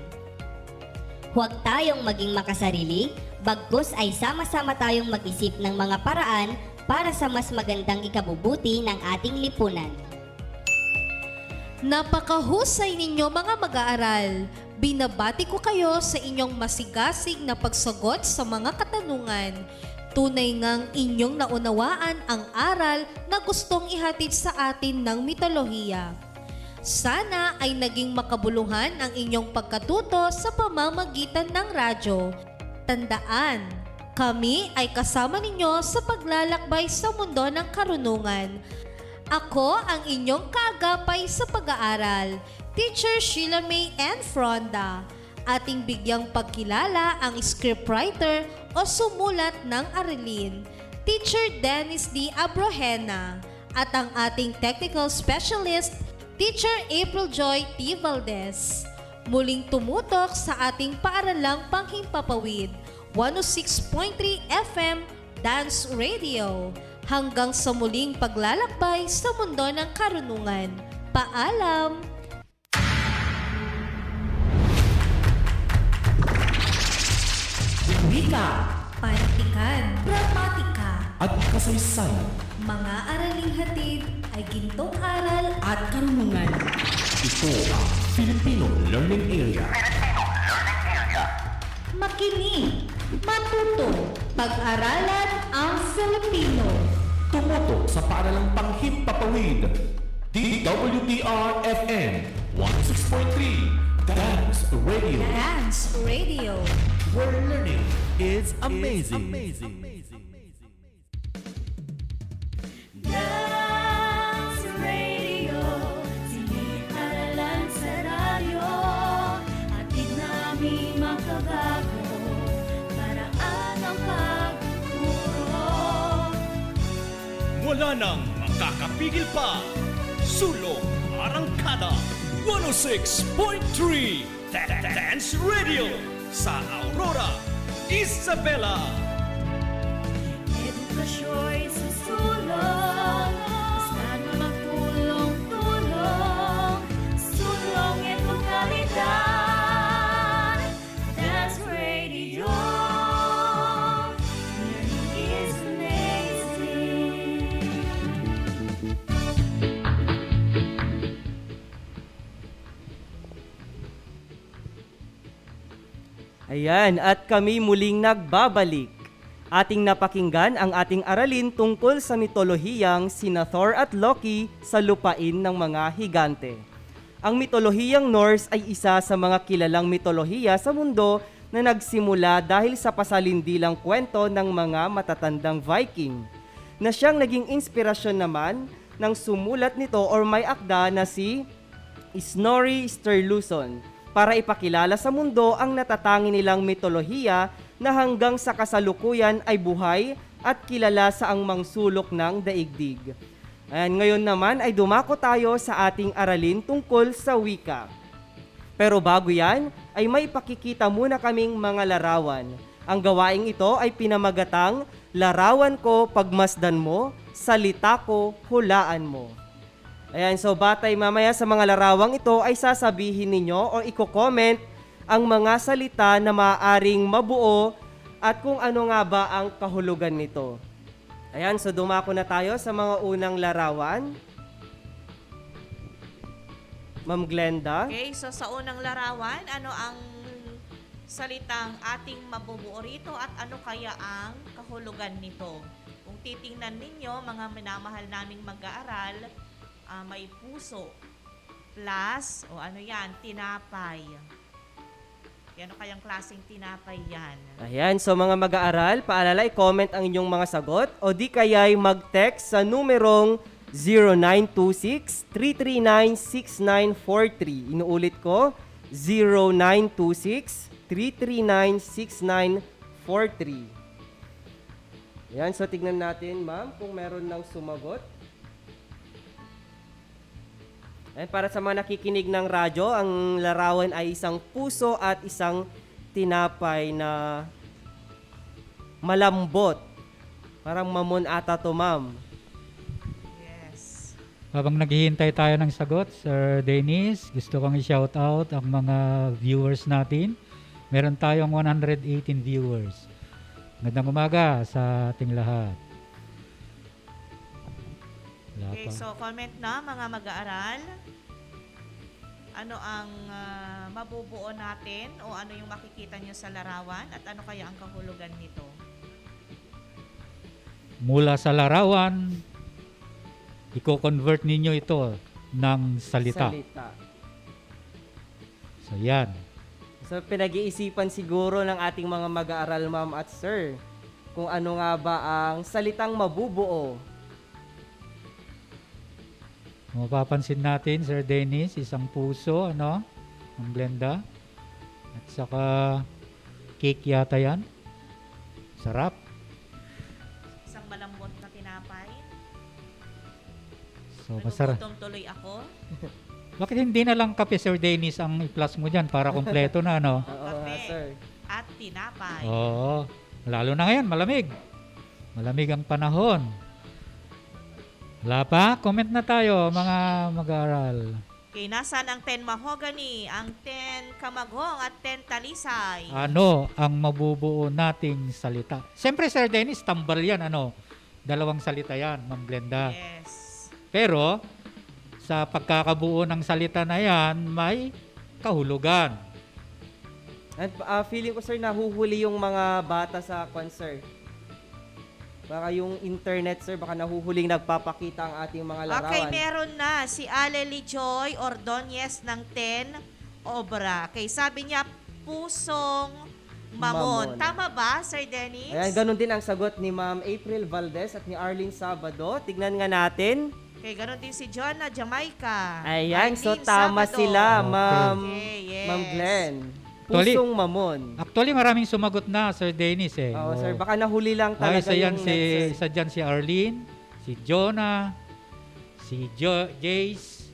Huwag tayong maging makasarili, bagkus ay sama-sama tayong mag-isip ng mga paraan para sa mas magandang ikabubuti ng ating lipunan. Napakahusay ninyo mga mag-aaral. Binabati ko kayo sa inyong masigasig na pagsagot sa mga katanungan. Tunay ngang inyong naunawaan ang aral na gustong ihatid sa atin ng mitolohiya. Sana ay naging makabuluhan ang inyong pagkatuto sa pamamagitan ng radyo. Tandaan, kami ay kasama ninyo sa paglalakbay sa mundo ng karunungan. Ako ang inyong kaagapay sa pag-aaral, Teacher Sheila May and Fronda. Ating bigyang pagkilala ang scriptwriter o sumulat ng aralin, Teacher Dennis D. Abrojena, at ang ating technical specialist, Teacher April Joy T. Valdez. Muling tumutok sa ating paaralang panghimpapawid, 106.3 FM Dance Radio. Hanggang sa muling paglalakbay sa mundo ng karunungan. Paalam! Wika, Panitikan, gramatika, at kasaysayan. mga araling hatid ay gintong aral at karunungan. Ito ang Filipino Learning Area. Makinig, matuto, pag-aralan ang Filipino. Tumuto sa paaralang panghimpapawid. DWDR-FM 106.3 Dance Radio. Dance Radio. Where learning is amazing. Dance Radio, silid-aralan sa radyo, atid namin makabago, paraan ang pagtuturo. Wala nang makakapigil pa. Sulong Arangkada 106.3 Dance Radio sa Aurora, Isabela. Edukasyo'y susulong, basta't magtulong-tulong, sulong edukalidad. Dance Radio, learning is amazing. Ayan, at kami muling nagbabalik. Ating napakinggan ang ating aralin tungkol sa mitolohiyang sina Thor at Loki sa lupain ng mga higante. Ang mitolohiyang Norse ay isa sa mga kilalang mitolohiya sa mundo na nagsimula dahil sa pasalindilang kwento ng mga matatandang Viking, na siyang naging inspirasyon naman ng sumulat nito or may akda na si Snorri Sturluson para ipakilala sa mundo ang natatangi nilang mitolohiya na hanggang sa kasalukuyan ay buhay at kilala sa ang sulok ng daigdig. Ayan, ngayon naman ay dumako tayo sa ating aralin tungkol sa wika. Pero bago yan, ay may pakikita muna kaming mga larawan. Ang gawaing ito ay pinamagatang larawan ko pagmasdan mo, salita ko hulaan mo. Ayan, so batay mamaya sa mga larawang ito ay sasabihin ninyo o i-comment ang mga salita na maaaring mabuo at kung ano nga ba ang kahulugan nito. Ayan, so dumako na tayo sa mga unang larawan. Ma'am Glenda. Okay, so sa unang larawan, ano ang salitang ating mabubuo rito at ano kaya ang kahulugan nito? Kung titingnan ninyo, mga minamahal naming mag-aaral, may puso plus, o ano yan, tinapay. Ano kayang klaseng tinapay yan? Ayan, so mga mag-aaral, paalala, i-comment ang inyong mga sagot o di kaya'y mag-text sa numerong 0926-339-6943. Inuulit ko, 0926-339-6943. Ayan, so tignan natin, ma'am, kung meron ng sumagot. Ayan, para sa mga nakikinig ng radyo, ang larawan ay isang puso at isang tinapay na malambot. Parang mamon ata to, ma'am. Yes. Habang naghihintay tayo ng sagot, Sir Dennis, gusto kong i-shout out ang mga viewers natin. Meron tayong 118 viewers. Magandang umaga sa ating lahat. Wala Okay, pa. so comment na mga mag-aaral. Ano ang mabubuo natin o ano yung makikita nyo sa larawan at ano kaya ang kahulugan nito? Mula sa larawan, i-convert ninyo ito ng salita. So yan. So pinag-iisipan siguro ng ating mga mag-aaral, ma'am at sir, kung ano nga ba ang salitang mabubuo. Mapapansin natin, Sir Dennis, isang puso, ano? Ang Glenda. At saka cake yata yan. Sarap. Isang malambot na tinapay. So, masarap. Nagugutom tuloy ako. Bakit hindi na lang kape, Sir Dennis, ang i-plus mo dyan para kompleto na, no? Oo nga, sir. At tinapay. Oo. Lalo na ngayon, malamig. Malamig ang panahon. Wala pa? Comment na tayo, mga mag-aaral. Okay, nasaan ang 10 mahogany, ang 10 kamagong at 10 talisay? Ano ang mabubuo nating salita? Siyempre, Sir Dennis, tambal yan, ano? Dalawang salita yan, Ma'am Glenda. Yes. Pero, sa pagkakabuo ng salita na yan, may kahulugan. At feeling ko, sir, nahuhuli yung mga bata sa concert. Baka yung internet, sir, baka nahuhuling nagpapakita ang ating mga larawan. Okay, meron na si Aleli Joy Ordonez ng 10 obra. Okay, sabi niya, pusong mamon. Mamon. Tama ba, Sir Dennis? Ayan, ganun din ang sagot ni Ma'am April Valdez at ni Arlene Sabado. Tignan nga natin. Okay, ganun din si Jonah Jamaica. Ayan, so Arlene tama Sabado. sila, Ma'am, Okay, yes. Ma'am Glenn. Actually, Pusong mamon. Actually, maraming sumagot na, Sir Dennis, eh. Oo, sir, baka nahuli lang Ay, talaga isa yan yung next, isa dyan si Arlene, si Jonah, si Jace.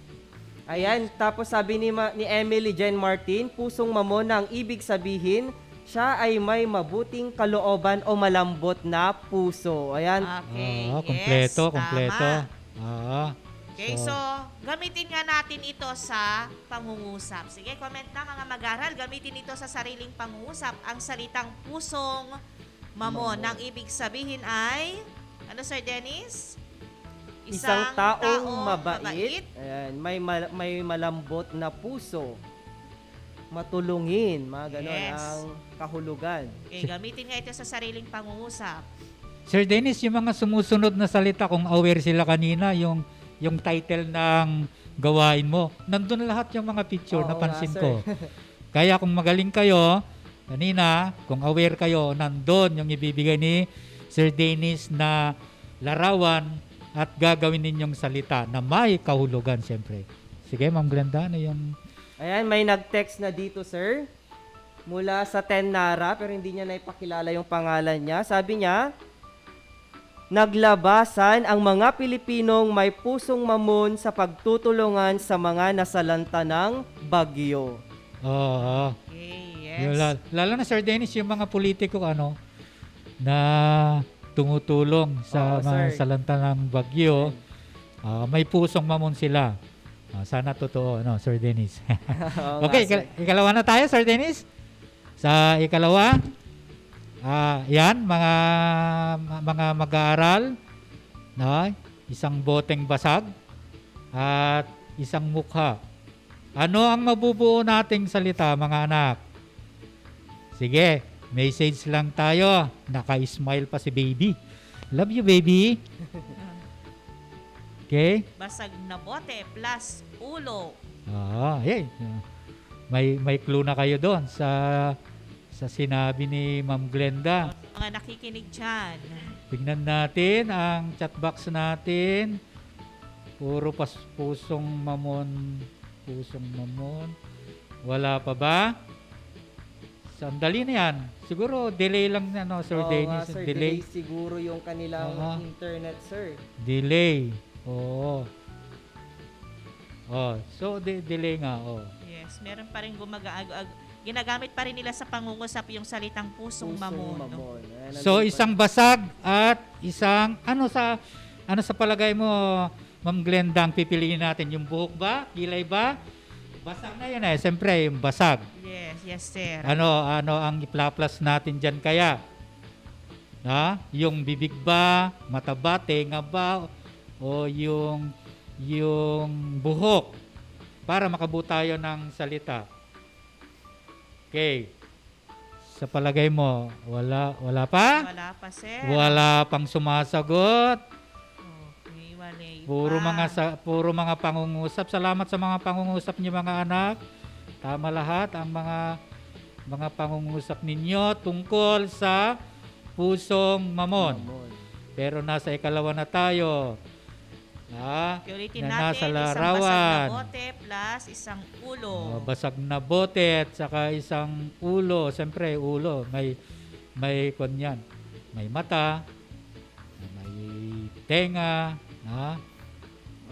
Ayan, tapos sabi ni Emily Jen Martin, pusong mamon ang ibig sabihin, siya ay may mabuting kalooban o malambot na puso. Ayan. Okay, kompleto, yes, kompleto. tama. Okay, so gamitin nga natin ito sa pangungusap. Sige, comment na mga mag-aral. Gamitin ito sa sariling pangungusap. Ang salitang pusong mamon. Ang ibig sabihin ay, ano Sir Dennis? Isang taong mabait. Ayan, may malambot na puso. Matulungin, mga ganon Yes. ang kahulugan. Okay, gamitin nga ito sa sariling pangungusap. Sir Dennis, yung mga sumusunod na salita, kung aware sila kanina, yung title ng gawain mo, nandun lahat yung mga picture, Oo napansin nga, ko. Kaya kung magaling kayo, kanina, kung aware kayo, nandun yung ibibigay ni Sir Dennis na larawan at gagawin ninyong salita na may kahulugan, siyempre. Sige, Ma'am Glenda, ano yung... Ayan, may nag-text na dito, sir. Mula sa Tenara, pero hindi niya naipakilala yung pangalan niya. Sabi niya, naglabasan ang mga Pilipinong may pusong mamon sa pagtutulungan sa mga nasalanta ng bagyo. Oo. Okay, Yes. Lalo na Sir Dennis, yung mga politiko na tumutulong sa Oo, sir. salanta ng bagyo, may pusong mamon sila. Sana totoo, Sir Dennis. Oo Okay, nga, sir. ikalawa na tayo, Sir Dennis. Sa ikalawa, yan, mga mag-aaral, isang boteng basag at isang mukha. Ano ang mabubuo nating salita, mga anak? Sige, message lang tayo. Naka-smile pa si baby. Love you, baby. Okay? Basag na bote plus ulo. Hey. May clue na kayo doon sa sinabi ni Ma'am Glenda. Mga nakikinig dyan. Tignan natin ang chat box natin. Puro pusong mamon. Pusong mamon. Wala pa ba? Sandali na yan. Siguro delay lang Sir Oo Dennis. nga, sir. Delay. Delay siguro yung kanilang Oo. internet, sir. Delay. Oo. So delay nga. Yes, meron pa rin ginagamit pa rin nila sa pangungusap yung salitang pusong mamon. Ayan, So nandun pa. isang basag at isang ano sa palagay mo, Ma'am Glenda, ang pipiliin natin, yung buhok ba? Kilay ba? Basag na yun siyempre yung basag. Yes, sir. Ano ang ipla-plus natin diyan kaya? Yung bibig ba, mata ba, tenga ba, o yung buhok para makabuo tayo ng salita. Okay. Sa palagay mo, wala pa? Wala pa, sir. Wala pang sumasagot. Okay, wala Puro mga pangungusap. Salamat sa mga pangungusap niyo, mga anak. Tama lahat ang mga pangungusap ninyo tungkol sa pusong mamon. Pero nasa ikalawa na tayo. Ulitin Na natin, nasa isang basag larawan. na bote plus isang ulo. Basag na bote at saka isang ulo. Siyempre, ulo. May kunyan. May mata. May tenga.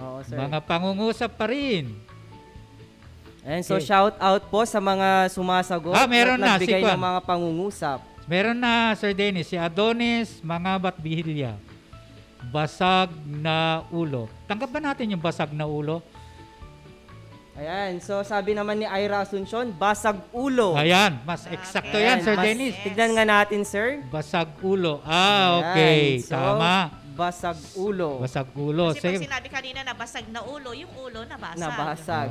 Oo, sir. Mga pangungusap pa rin. And so Okay. shout out po sa mga sumasagot Meron at na, nagbigay si Kwan. ng mga pangungusap. Meron na, Sir Dennis, si Adonis Mangabat Bihilya. Basag na ulo. Tanggap ba natin yung basag na ulo? Ayan, so sabi naman ni Ira Asuncion, basag ulo. Ayan, mas eksakto yan, Sir mas- Dennis. Tignan nga natin, sir. Basag ulo. Okay. Ayan, so, Tama. Basag ulo. Basag ulo. Kasi pag Sige. sinabi kanina na basag na ulo, yung ulo nabasag. Nabasag.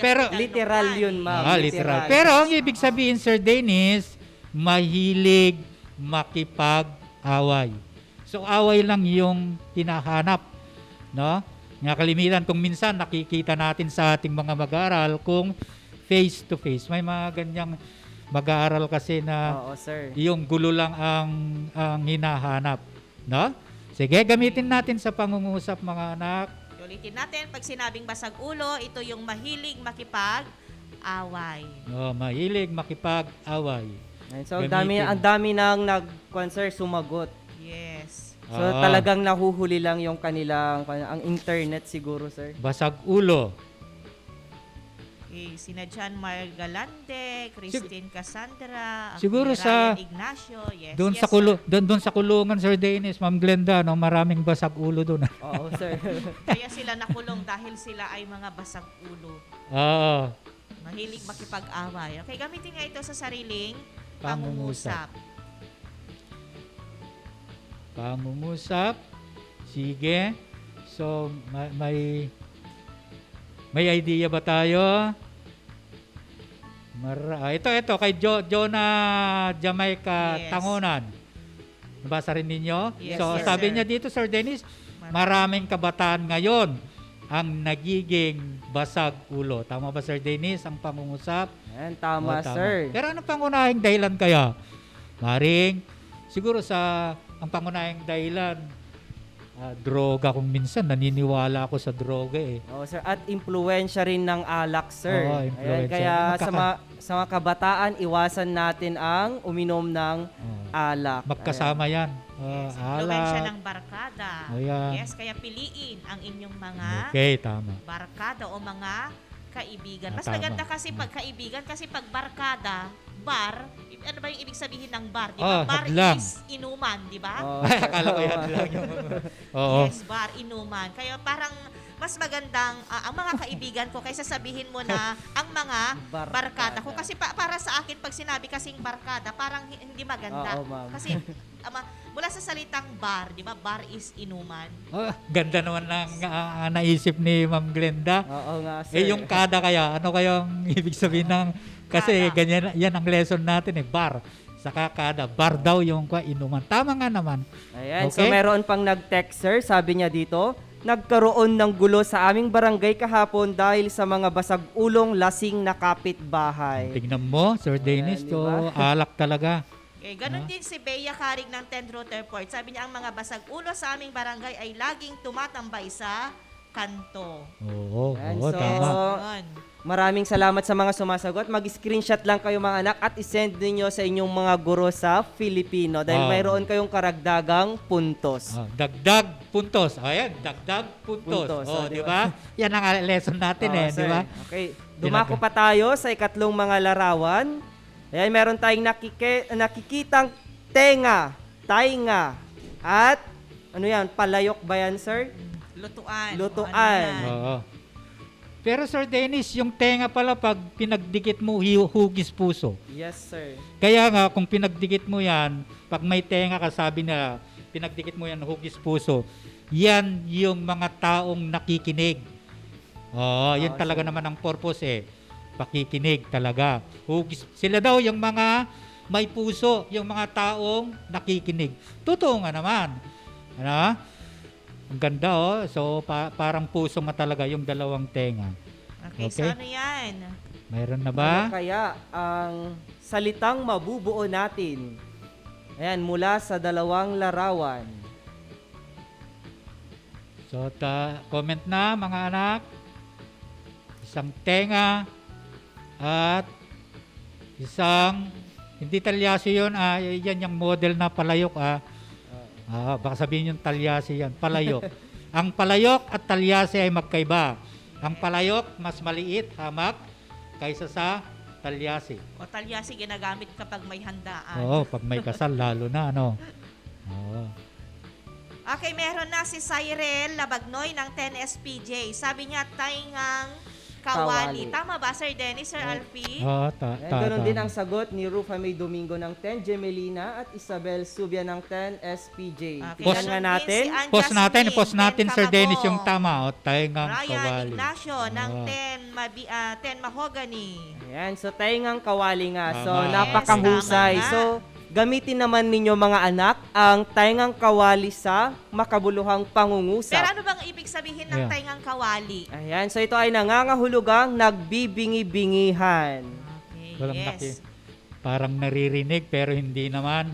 Pero Literal yun, ma'am. literal. Pero ang ibig sabihin, Sir Dennis, mahilig makipag-away. So away lang yung hinahanap, Nga kalimitan kung minsan nakikita natin sa ating mga mag-aaral kung face to face. May mga ganyang mag-aaral kasi na Oo, sir. yung gulo lang ang hinahanap, Sige, gamitin natin sa pangungusap, mga anak. Ulitin natin, pag sinabing basag ulo, ito yung mahilig makipag-away. Mahilig makipag-away. Ayan, so Gamitin. ang dami nang sir, sumagot. Yes. So talagang nahuhuli lang yung ang internet siguro, sir. Basag ulo. Okay, sina John Margalante, Christine Cassandra, Siguro Ryan Ignacio. Yes, Doon yes, doon sa kulungan, Sir Dennis, Ma'am Glenda, maraming basag ulo doon. Oo, sir. Kaya sila nakulong dahil sila ay mga basag ulo. Oo. Mahilig makipag-away. Okay, gamitin nga ito sa sariling Pangungusap. pangungusap. Pangungusap. Sige. So, may idea ba tayo? Ito kay Jonah Jamaica Yes. Tangonan. Nabasa rin ninyo? Yes, So, yes, sabi sir. niya dito, Sir Dennis, maraming kabataan ngayon ang nagiging basag ulo. Tama ba, Sir Dennis, ang pangungusap? Ayan, tama, Oo, sir. Pero ano pangunahing dahilan kaya? Maring, siguro ang pangunahing dahilan, droga kung minsan. Naniniwala ako sa droga Oo, sir. At impluwensya rin ng alak, sir. Oo, Ayan, impluwensya. kaya sa mga kabataan, iwasan natin ang uminom ng alak. Magkasama yan. Influensya Alak. ng barkada. Ayan. Yes, kaya piliin ang inyong mga Okay, tama. barkada o mga kaibigan. Mas Tama. maganda kasi pag kaibigan kasi pag barkada, bar, ano ba yung ibig sabihin ng bar? Di Oh, ba? Bar hadlang. is inuman, di ba? Akala ko yan lang yung... Oo. Yes, bar, inuman. Kaya parang mas magandang ang mga kaibigan ko kaysa sabihin mo na ang mga barkada ko. Kasi para sa akin, pag sinabi kasing barkada, parang hindi maganda. Oo, ma'am. Kasi mula sa salitang bar, di ba? Bar is inuman. Oh, ganda naman ng naisip ni Ma'am Glenda. Oo nga, sir. Eh, yung kada kaya, ano kayang ibig sabihin ng... Kasi ganyan, yan ang lesson natin bar. Saka kada, bar daw yung inuman. Tama nga naman. Ayan, Okay? so meron pang nag-text, sir. Sabi niya dito, nagkaroon ng gulo sa aming barangay kahapon dahil sa mga basag ulong lasing na kapitbahay. Tingnan mo, Sir Dennis, di to ba? alak talaga. Okay, ganun din si Bea Karig ng 10 Rutherford. Sabi niya, ang mga basag ulo sa aming barangay ay laging tumatambay sa kanto. Oo, Ayan, oo, so, tama. Yun. maraming salamat sa mga sumasagot. Mag-screenshot lang kayo mga anak at isend niyo sa inyong mga guro sa Filipino dahil mayroon kayong karagdagang puntos. Dagdag puntos. Ayan, dagdag puntos. Puntos, Oh, di di ba? Yan ang lesson natin Sir. di ba? Okay. Dumako pa tayo sa ikatlong mga larawan. Ayan, meron tayong nakikitang tenga, tainga, at ano yan, palayok ba yan, sir? Lutuan. Lutuan. Ano yan? Oo. Pero Sir Dennis, yung tenga pala pag pinagdikit mo, hugis puso. Yes, sir. Kaya nga, kung pinagdikit mo yan, pag may tenga ka, sabi na, pinagdikit mo yan, hugis puso, yan yung mga taong nakikinig. Yun talaga naman ang purpose pakikinig talaga. Hugis. Sila daw yung mga may puso, yung mga taong nakikinig. Totoo nga naman. Ano? Ang ganda So, parang puso nga talaga yung dalawang tenga. Okay, so ano yan? Mayroon na ba? Ano kaya ang salitang mabubuo natin? Ayan, mula sa dalawang larawan. So, comment na mga anak. Isang tenga at isang, hindi talyasi yun, yan yung model na palayok baka sabihin yung talyasi yan, palayok. Ang palayok at talyasi ay magkaiba. Ang palayok mas maliit, hamak, kaysa sa talyasi. O talyasi ginagamit kapag may handaan. Oo, pag may kasal, lalo na, ano. Oo. Okay, meron na si Cyril Labagnoy ng 10SPJ. Sabi niya, taingang kawali. Tama ba, Sir Dennis, Sir Alfie? Oo, Ganun din ang sagot ni Rufa May Domingo ng 10, Gemelina at Isabel Subia ng 10, SPJ. Tingnan nga natin. Post natin, Sir Dennis, yung tama. Taingang Ryan kawali. Ignacio ng 10 Mahogany. Ayan, so taingang kawali nga. So, Tama. napakahusay. Yes, tama So, gamitin naman ninyo mga anak ang taingang kawali sa makabuluhang pangungusap. Pero ano bang ibig sabihin ng Yeah. taingang kawali? Ayan, so ito ay nangangahulugang nagbibingi-bingihan. Okay, Walang yes. parang naririnig pero hindi naman.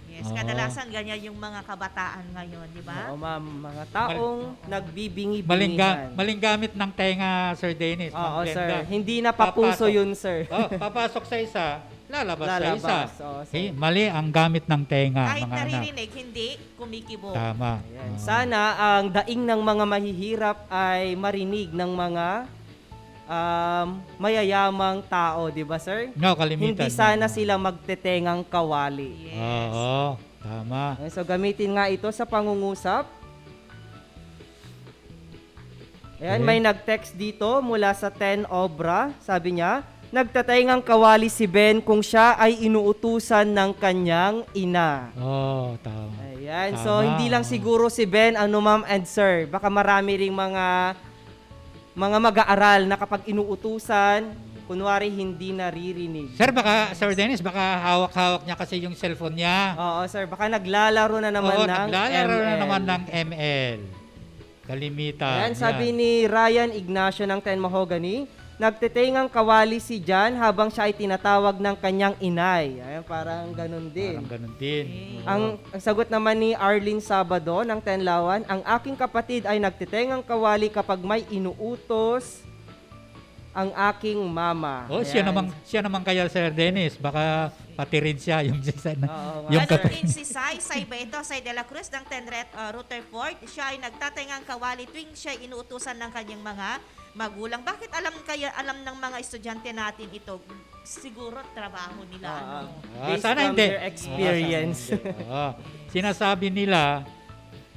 Yes, Oo. kadalasan ganyan yung mga kabataan ngayon, di ba? Oo, ma'am, mga taong nagbibingi-bingihan. Maling gamit ng tenga, Sir Dennis. Oo, Ma'am Glenda. sir. Hindi na papuso Papasok. yun, sir. Papasok sa isa, lalabas sa isa. Lalabas, oo, sir. Mali ang gamit ng tenga, Kahit mga anak. naririnig, hindi kumikibo. Tama. Ayan. Oo. Sana ang daing ng mga mahihirap ay marinig ng mga mayayamang tao, di ba, sir? No, kalimitan. Hindi sana sila magtetengang kawali. Oo, tama. So gamitin nga ito sa pangungusap. Ayan, Okay. may nag-text dito mula sa 10 Obra. Sabi niya, nagtataingang kawali si Ben kung siya ay inuutusan ng kanyang ina. Tama. Ayan, so Tama. hindi lang siguro si Ben, ma'am and sir. Baka marami ring mga mag-aaral na kapag inuutusan, kunwari hindi naririnig. Sir Dennis, baka hawak-hawak niya kasi yung cellphone niya. Oo, sir. Baka naglalaro na naman ng naglalaro na ML. naman ng ML. Kalimitan. Ayan, sabi ni Ryan Ignacio ng 10 Mahogany, nagtetengang kawali si Jan habang siya ay tinatawag ng kanyang inay. Ayan, parang ganun din. Parang ganun din. Ang sagot naman ni Arlene Sabado ng 10 Lawan, ang aking kapatid ay nagtetengang kawali kapag may inuutos ang aking mama. Oh, Ayan. siya naman kaya Sir Dennis, baka pati rin siya yung Oo, yung Ganon din si Sai Beto, Sai de la Cruz ng Rutherford. Siya ay nagtatangang kawali tuwing siya ay inuutusan ng kanyang mga magulang. Bakit alam ng mga estudyante natin ito? Siguro trabaho nila. Ano? Based sana from hindi. their experience. Sinasabi nila,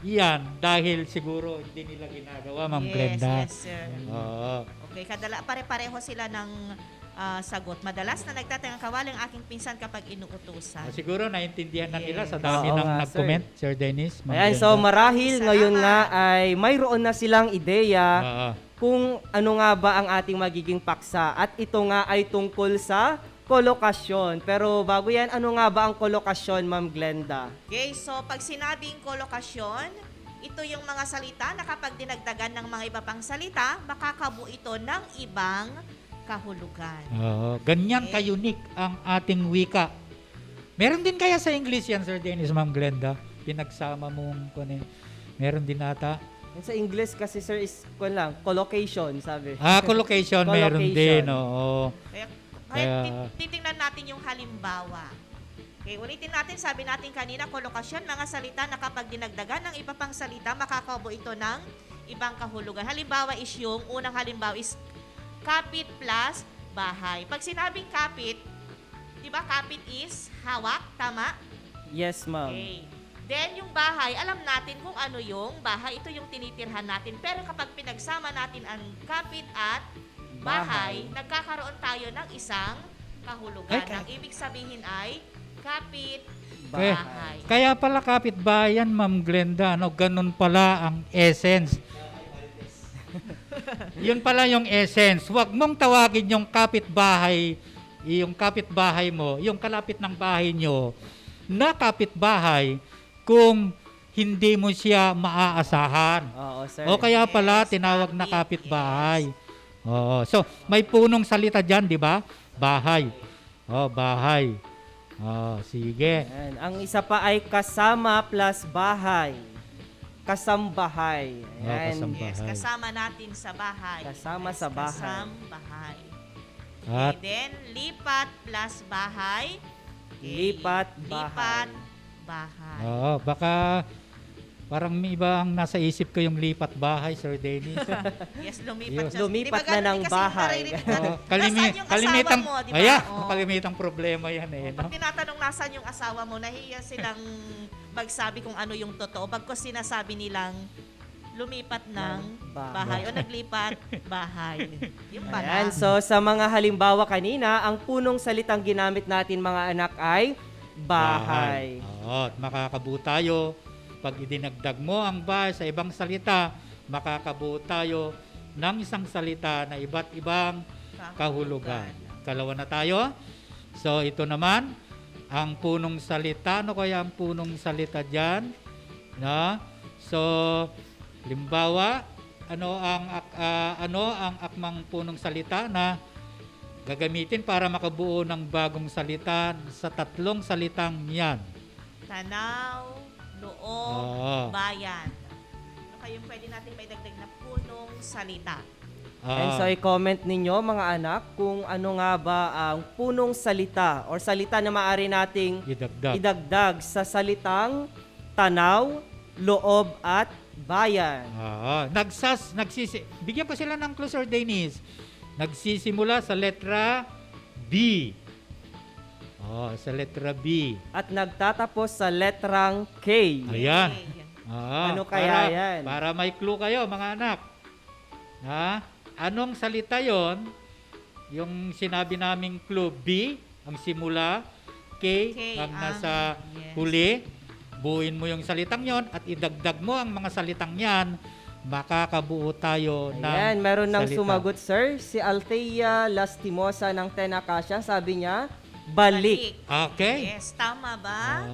iyan, dahil siguro hindi nila ginagawa, Ma'am Glenda. Yes, sir. Okay, pare-pareho sila ng sagot. Madalas na nagtatangang kawali ang aking pinsan kapag inuutusan. Siguro naintindihan na nila sa dami Oo ng nga, nag-comment, Sir Dennis. Ma'am Ayan, Glenda. so marahil ngayon nga ay mayroon na silang ideya kung ano nga ba ang ating magiging paksa. At ito nga ay tungkol sa kolokasyon. Pero bago yan, ano nga ba ang kolokasyon, Ma'am Glenda? Okay, so pag sinabing kolokasyon, ito yung mga salita na kapag dinagdagan ng mga iba pang salita, makakabuo ito ng ibang kahulugan. Ganyan ka-unique ang ating wika. Meron din kaya sa English yan, Sir Dennis, Ma'am Glenda? Pinagsama mong meron din ata? Sa English kasi, sir, is collocation, sabi. Collocation, meron din. Oo. Kaya titingnan natin yung halimbawa. Okay, ulitin natin, sabi natin kanina, kolokasyon, mga salita na kapag dinagdagan ng iba pang salita, makakabuo ito ng ibang kahulugan. Halimbawa is unang halimbawa is kapit plus bahay. Pag sinabing kapit, di ba kapit is hawak, tama? Yes, ma'am. Okay. Then yung bahay, alam natin kung ano yung bahay, ito yung tinitirhan natin. Pero kapag pinagsama natin ang kapit at bahay, nagkakaroon tayo ng isang kahulugan. Ang ibig sabihin ay kapit bahay. Kaya pala kapitbayan, Ma'am Glenda, ganun pala ang essence. Yun pala yung essence. Huwag mong tawagin yung kapitbahay mo, yung kalapit ng bahay nyo, na kapitbahay kung hindi mo siya maaasahan. Oo, sir. O kaya pala tinawag na kapitbahay. Oo. So, may punong salita dyan, di ba? Bahay. Bahay. Sige. Ayan. Ang isa pa ay kasama plus bahay. Kasambahay. Ayan. Kasambahay. Yes, kasama natin sa bahay. Kasama sa bahay. Kasambahay. At Then, lipat plus bahay. Lipat bahay. Lipat bahay. Baka parang may iba ang nasa isip ko yung lipat bahay, Sir Dennis. Yes, lumipat siya. Lumipat Di ba na ng ganun din kasi bahay. naririnig natin, nasaan yung kalimitang, asawa mo, di ba? kalimitang problema yan Pag tinatanong nasaan yung asawa mo, nahiya silang magsabi kung ano yung totoo. Pagkos sinasabi nilang lumipat ng bahay o naglipat bahay. Yung pala. Ayan, so sa mga halimbawa kanina, ang punong salitang ginamit natin mga anak ay bahay. Makakabuo tayo. Pag idinagdag mo ang bahay sa ibang salita, makakabuo tayo ng isang salita na iba't ibang kahulugan. Kalawa na tayo. So ito naman, ang punong salita. Ano kaya ang punong salita dyan? So, limbawa, ano ang akmang punong salita na gagamitin para makabuo ng bagong salita sa tatlong salitang yan? Tanaw, loob, bayan. Ano kayong pwede natin may dagdag na punong salita? And so i-comment ninyo mga anak kung ano nga ba ang punong salita or salita na maaari nating idagdag sa salitang tanaw, loob at bayan. Bigyan ko sila ng clue, Sir Dennis. Nagsisimula sa letra B. Sa letra B. At nagtatapos sa letrang K. Ayan. Ano kaya yan? Para may clue kayo, mga anak. Anong salita yon? Yung sinabi naming clue, B, ang simula, K ang nasa huli. Buuin mo yung salitang yon at idagdag mo ang mga salitang yan, makakabuo tayo ng Ayan, meron nang salita. sumagot, sir. Si Althea Lastimosa ng Tenacasya, sabi niya, balik. Okay. Yes, tama ba?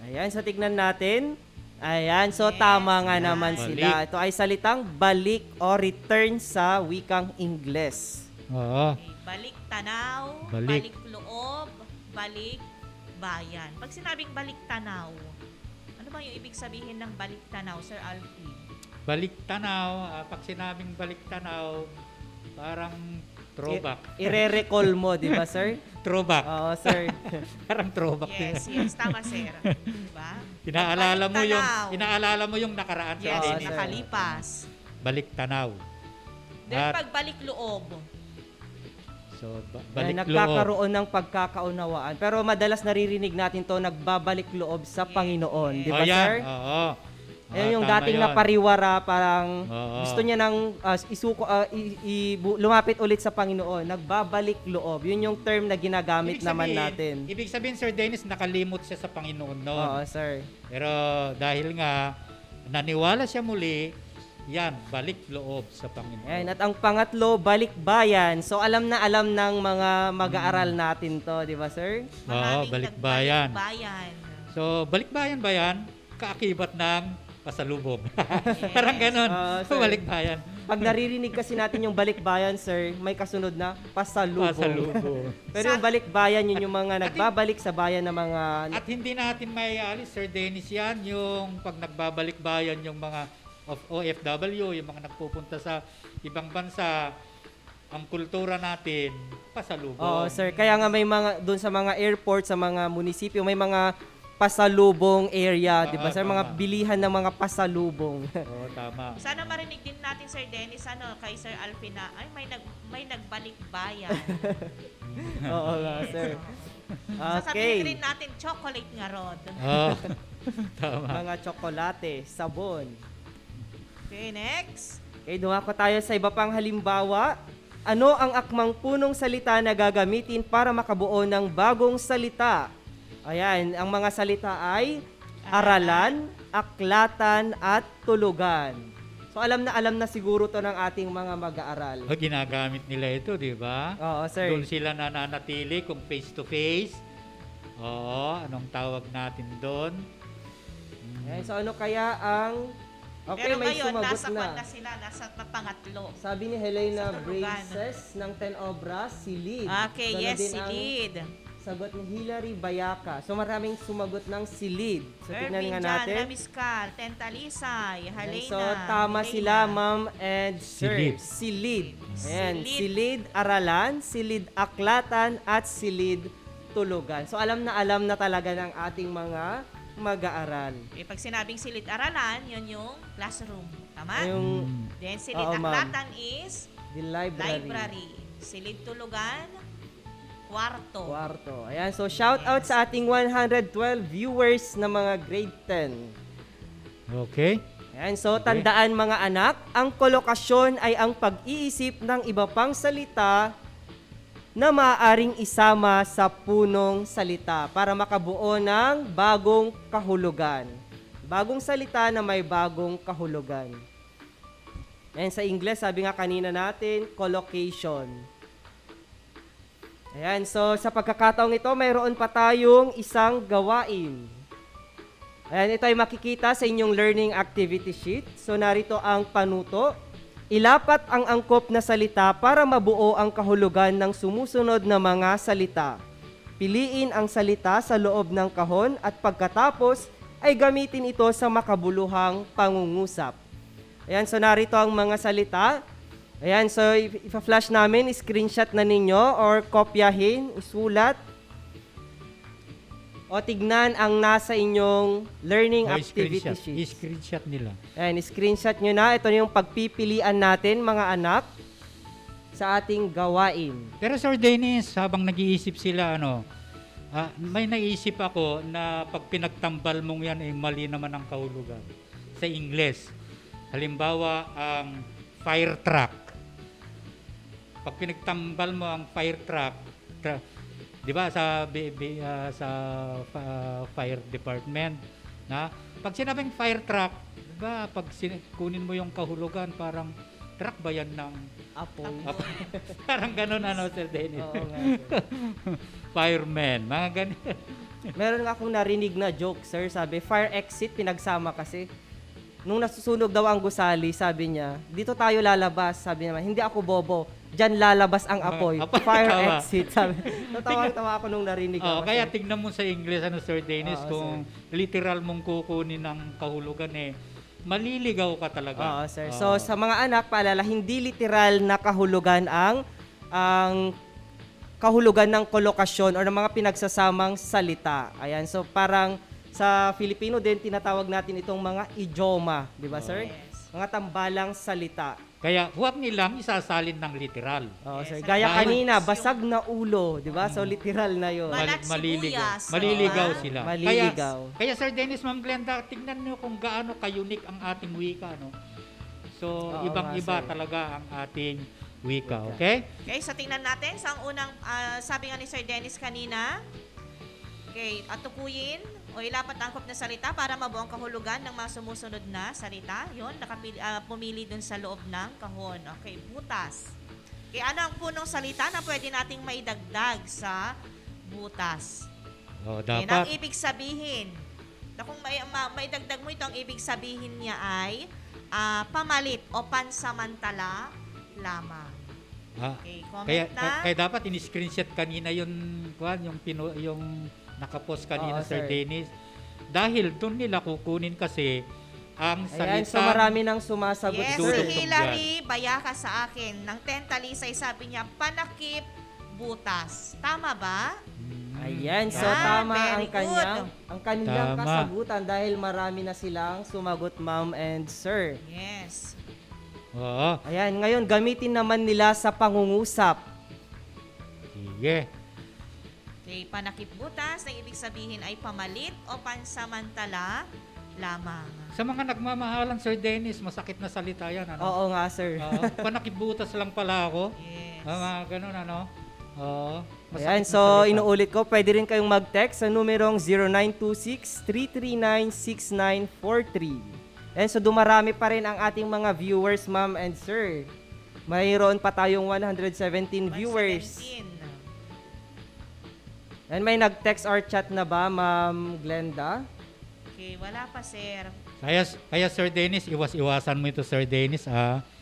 Ayan, so tignan natin. Ayan, so tama nga naman sila. Ito ay salitang balik o return sa wikang Ingles. Okay, balik tanaw, balik loob, balik bayan. Pag sinabing balik tanaw, ano ba yung ibig sabihin ng balik tanaw, Sir Alfie? Balik tanaw, pag sinabing balik tanaw, parang Throwback. ire-recall mo, di ba, sir? Throwback. Oo, sir. Parang throwback. Yes, tama, sir. Diba? Inaalala mo yung nakaraan sa Yes, Dennis. nakalipas. Balik tanaw. Then pagbalik loob. So, Ay, nagkakaroon ng pagkakaunawaan. Pero madalas naririnig natin to, nagbabalik loob sa Panginoon. Di ba, sir? Oo. Ayun yung tama dating yun. napariwara, parang Oo. gusto niya nang lumapit ulit sa Panginoon. Nagbabalik loob. Yun yung term na ginagamit naman natin. Ibig sabihin, Sir Dennis, nakalimot siya sa Panginoon noon. Oo, sir. Pero dahil nga, naniwala siya muli, yan, balik loob sa Panginoon. Ayan, at ang pangatlo, balikbayan. So alam na alam ng mga mag-aaral natin to, di ba, sir? Oo, balikbayan. Bayan. So, balikbayan ba yan? Kaakibat ng pasalubong. Parang ganun. Sir. Balikbayan. Pag naririnig kasi natin yung balikbayan, sir, may kasunod na pasalubong. Pasalubong. Pero yung balikbayan, yun yung mga nagbabalik sa bayan ng mga... At hindi natin may alis, Sir Dennis, yan, yung pag nagbabalik bayan, yung mga OFW, yung mga nagpupunta sa ibang bansa, ang kultura natin, pasalubong. Oo, sir. Kaya nga may mga, doon sa mga airport, sa mga munisipyo, may mga pasalubong area, di ba, sir? Mga bilihan ng mga pasalubong. Oo, tama. Sana marinig din natin, Sir Dennis, kay Sir Alfie na, may nagbalik bayan. Oo nga, sir. Sasabihin rin natin, chocolate nga, Rod. Tama. Mga tsokolate, sabon. Okay, next. Okay, dumako tayo sa iba pang halimbawa. Ano ang akmang punong salita na gagamitin para makabuo ng bagong salita? Ayan, ang mga salita ay aralan, aklatan, at tulugan. So alam na siguro to ng ating mga mag-aaral. Ginagamit nila ito, di ba? Oo, sir. Doon sila nananatili kung face-to-face. Oo, anong tawag natin doon? Ayan, so ano kaya ang... Okay, pero may ngayon, sumagot nasa sila, nasa pangatlo. Sabi ni Helena Sa tulugan. Braces ng 10 Obras, si Lid. Okay, Ganon yes, din si ang Lid. Sagot ni Hilary Bayaka. So maraming sumagot ng si Lid. So tignan nga natin. Namiskal, Tentalisay, Halena. So tama Milena. sila, ma'am and sir. Si Lid. Ayan, si Lid Aralan, si Lid Aklatan, at si Lid Tulugan. So alam na talaga ng ating mga mag-aaral. Pag sinabing silid aralan, yun yung classroom. Tama? Then silid Oo, ma'am. aklatan is The library. Silid tulugan, kwarto. Ayan, so shout out sa ating 112 viewers na mga grade 10. Okay. Ayan, so tandaan mga anak, ang kolokasyon ay ang pag-iisip ng iba pang salita na maaaring isama sa punong salita para makabuo ng bagong kahulugan. Bagong salita na may bagong kahulugan. Ayan, sa Ingles, sabi nga kanina natin, collocation. Ayan, so sa pagkakataong ito, mayroon pa tayong isang gawain. Ayan, ito ay makikita sa inyong learning activity sheet. So narito ang panuto. Ilapat ang angkop na salita para mabuo ang kahulugan ng sumusunod na mga salita. Piliin ang salita sa loob ng kahon at pagkatapos ay gamitin ito sa makabuluhang pangungusap. Ayan, so narito ang mga salita. Ayan, so ipa-flash namin, screenshot na ninyo or kopyahin, isulat. O tignan ang nasa inyong learning activity sheet. I-screenshot nila. Ayan, screenshot nyo na. Ito yung pagpipilian natin, mga anak, sa ating gawain. Pero Sir Dennis, habang nag-iisip sila, may naisip ako na pag pinagtambal mong yan, mali naman ang kahulugan. Sa Ingles, halimbawa, ang fire truck. Pag pinagtambal mo ang fire truck, di ba sa fire department, pag sinabing fire truck, di ba, pag kunin mo yung kahulugan, parang truck ba yan ng Apoy. Parang ganun, Sir Dennis. Oo nga, Fireman, mga ganun. Meron nga akong narinig na joke, sir. Sabi, fire exit, pinagsama kasi. Nung nasusunog daw ang gusali, sabi niya, dito tayo lalabas. Sabi naman, hindi ako bobo. Diyan lalabas ang apoy. Fire exit. Sabi. Natawa ako nung narinig ako. Kaya tignan mo sa English, Sir Dennis, kung literal mong kukunin ng kahulugan, maliligaw ka talaga. Oo, sir. So, sa mga anak, paalala, hindi literal na kahulugan ang ang kahulugan ng kolokasyon or ng mga pinagsasamang salita. Ayan, so parang sa Filipino din tinatawag natin itong mga idioma, di ba sir? Mga tambalang salita. Kaya huwag nilang isasalin ng literal. Oo, sir. Gaya kanina, basag na ulo, di ba? So literal na 'yon. Maliligaw sila. Maliligaw. Kaya Sir Dennis, Ma'am Glenda, tignan niyo kung gaano ka-unique ang ating wika, no? So, Oo ibang-iba nga, sir. talaga ang ating wika, okay? Okay, so tingnan natin sa unang, sabi nga ni Sir Dennis kanina, okay, atukuyin o ilapat angkop na salita para mabuo ang kahulugan ng mga sumusunod na salita. Yun, pumili dun sa loob ng kahon. Okay, butas. Okay, ano ang punong salita na pwede nating maidagdag sa butas? Oh, Okay, dapat. ang ibig sabihin, na kung maidagdag mo ito, ang ibig sabihin niya ay pamalit o pansamantala lamang. Okay, comment Kaya dapat in-screenshot kanina yung nakapost kanina, Oo, Sir sir. Dennis. Dahil doon nila kukunin kasi ang Ayan, salita. so marami nang sumasagot. Yes, Dudugtong si Hilary Bayaka sa akin, ng 10 talisay, sabi niya, panakip butas. Tama ba? Ayan, so Yan, tama very ang kanilang Tama. kasagutan dahil marami na silang sumagot, ma'am and sir. Yes. Oo. Ayan, ngayon gamitin naman nila sa pangungusap. Sige. Okay, panakip butas, na ibig sabihin ay pamalit o pansamantala lamang. Sa mga nagmamahalan, Sir Dennis, masakit na salita yan. Ano? Oo nga, sir. Panakibutas lang pala ako. Yes. Mga ganun, ano? Oo. masakit Ayan, na so salita. inuulit ko, pwede rin kayong mag-text sa numerong 0926-339-6943. And so dumarami pa rin ang ating mga viewers, ma'am and sir. Mayroon pa tayong 117 viewers. 117. And may nag-text or chat na ba, Ma'am Glenda? Okay, wala pa, sir. Kaya Sir Dennis, iwasan mo ito, Sir Dennis.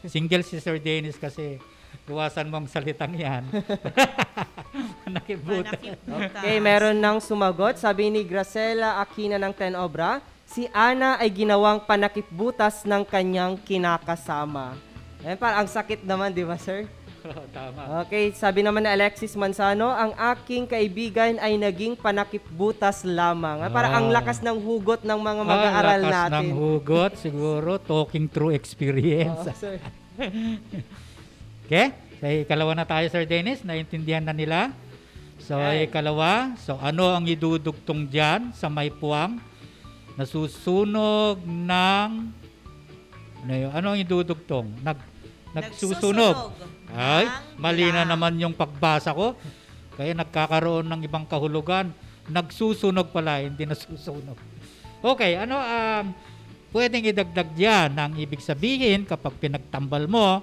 Single si Sir Dennis kasi iwasan mo ang salitang yan. Nakibuta. Okay, meron nang sumagot. Sabi ni Gracela Aquina ng 10 Obra, si Ana ay ginawang panakipbutas ng kanyang kinakasama. Ayan, parang ang sakit naman, di ba, sir? Tama. Okay, sabi naman ni Alexis Manzano, ang aking kaibigan ay naging panakipbutas lamang. Parang ang lakas ng hugot ng mga mag-aaral lakas natin. ng hugot, siguro, talking through experience. Oo, sir. Okay? So, ikalawa na tayo, Sir Dennis. Naintindihan na nila. So, ikalawa. So, ano ang idudugtong dyan sa may puwang? Nasusunog ng... Ano ang idudugtong? Nagsusunog. Ay, mali na naman yung pagbasa ko. Kaya nagkakaroon ng ibang kahulugan. Nagsusunog pala, hindi nasusunog. Okay, ano ang pwedeng idagdag dyan? Ang ibig sabihin, kapag pinagtambal mo,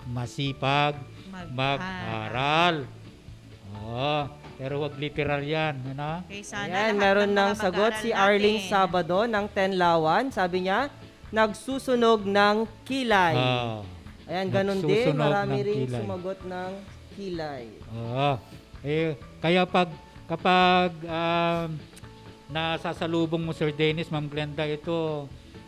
masipag mag-aral. Oo, pero wag literal yan. Ano? Okay, sana Ayan, lahat meron ng mga ng sagot si mag-aaral Arling natin. Sabado ng 10 Lawan. Sabi niya, nagsusunog ng kilay. Ayan, ganun din. Nagsusunog Marami ng rin kilay. sumagot ng kilay. Oo. Kaya kapag nasasalubong mo, Sir Dennis, Ma'am Glenda, ito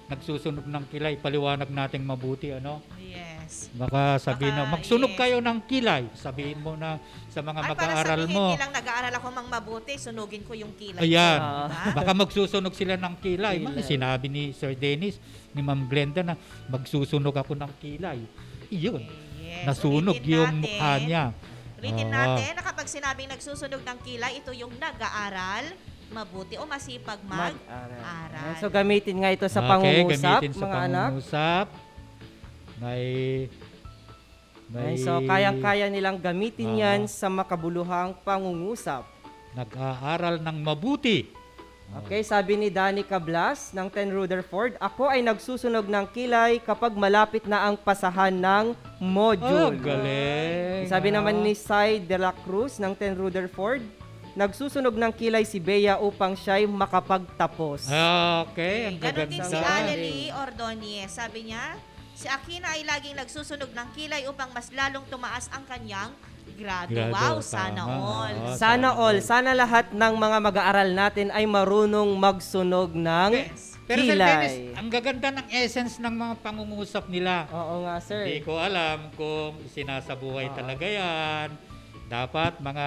nagsusunog ng kilay, paliwanag nating mabuti, ano? Yes. Baka sabihin na, magsunog kayo ng kilay. Sabihin mo na sa mga mag-aaral mo. Hindi lang nag-aaral ako mang mabuti, sunugin ko yung kilay. Ayan. ko, diba? Baka magsusunog sila ng kilay. Sinabi ni Sir Dennis, ni Ma'am Glenda na magsusunog ako ng kilay. Iyon. Yes. Nasunog Ulitin yung natin. mukha niya. Ulitin natin na kapag sinabing nagsusunog ng kilay, ito yung nag-aaral mabuti o masipag mag-aral. So gamitin nga ito sa Okay, pangungusap, gamitin sa mga anak. pangungusap. Ayan, so kayang-kaya nilang gamitin Oo. yan sa makabuluhang pangungusap. Nag-aaral ng mabuti. Okay, sabi ni Danny Cablas ng 10 Rutherford, ako ay nagsusunog ng kilay kapag malapit na ang pasahan ng module. Galing. Sabi naman ni Sai de la Cruz ng 10 Rutherford, nagsusunog ng kilay si Bea upang siya'y makapagtapos. Okay, ang Ganon din si gaganda. Aleli Ordonez. Sabi niya, si Aquina ay laging nagsusunog ng kilay upang mas lalong tumaas ang kanyang grado. Grado, Wow, sana tama. all. Oo, Sana all, sana lahat ng mga mag-aaral natin ay marunong magsunog ng Pero Sir kilay. Dennis, ang gaganda ng essence ng mga pangungusap nila. Oo nga, sir. Hindi ko alam kung sinasabuhay talaga yan. Dapat mga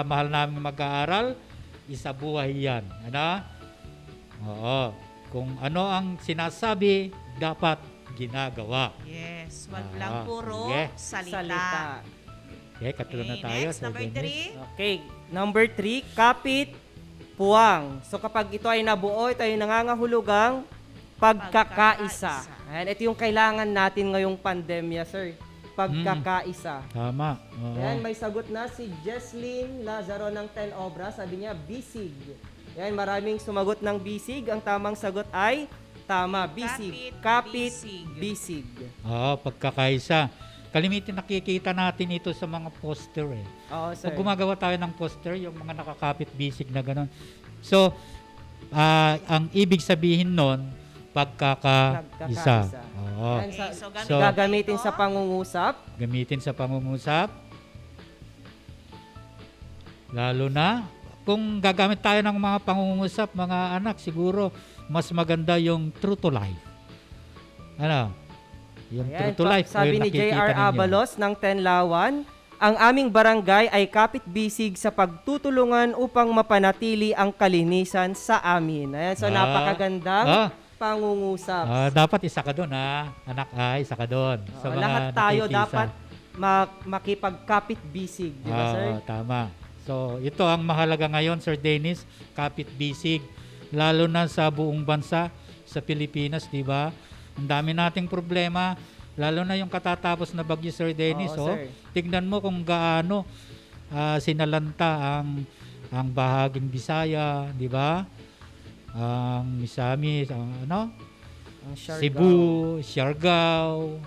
mahal namin mag-aaral, isabuhay yan. Ano? Oo. Kung ano ang sinasabi, dapat ginagawa. Yes, wag lang puro sige. salita. Okay, katulad na Okay, tayo. next, Sir number Dennis. 3. Okay, number 3, kapit, puwang. So kapag ito ay nabuo, ito ay nangangahulugang pagkakaisa. Ayan, ito yung kailangan natin ngayong pandemya, sir. Pagkakaisa. Tama. Oo. Ayan, may sagot na si Jesslyn Lazaro ng 10 Obra. Sabi niya, bisig. Ayan, maraming sumagot ng bisig. Ang tamang sagot ay tama, bisig. Kapit, bisig. Oo, pagkakaisa. Kalimitin nakikita natin ito sa mga poster eh. Oo, sir. Pag gumagawa tayo ng poster, yung mga nakakapit bisig na gano'n. So, ang ibig sabihin nun, pagkakaisa. Oo. Ayan, Okay, So, gagamitin sa pangungusap. Gamitin sa pangungusap. Lalo na, kung gagamit tayo ng mga pangungusap, mga anak, siguro, mas maganda yung true to life. Ano? Yung Ayan, true to life. sabi yung ni nakikita J.R. ninyo. Abalos ng Tenlawan, ang aming barangay ay kapit-bisig sa pagtutulungan upang mapanatili ang kalinisan sa amin. Ayan, so napakagandang pangungusap. Dapat isa ka doon, ha? Anak, isa ka doon. Sa mga Lahat tayo nakikisa. dapat makipagkapit-bisig, di ba, sir? Tama. So, ito ang mahalaga ngayon, Sir Dennis, kapit-bisig. Lalo na sa buong bansa, sa Pilipinas, di ba? Ang dami nating problema, lalo na yung katatapos na bagyo, Sir Dennis. Oo, sir. Tignan mo kung gaano sinalanta ang bahaging Bisaya, di ba? Ang Misamis, ang Siargao. Cebu, Siargao.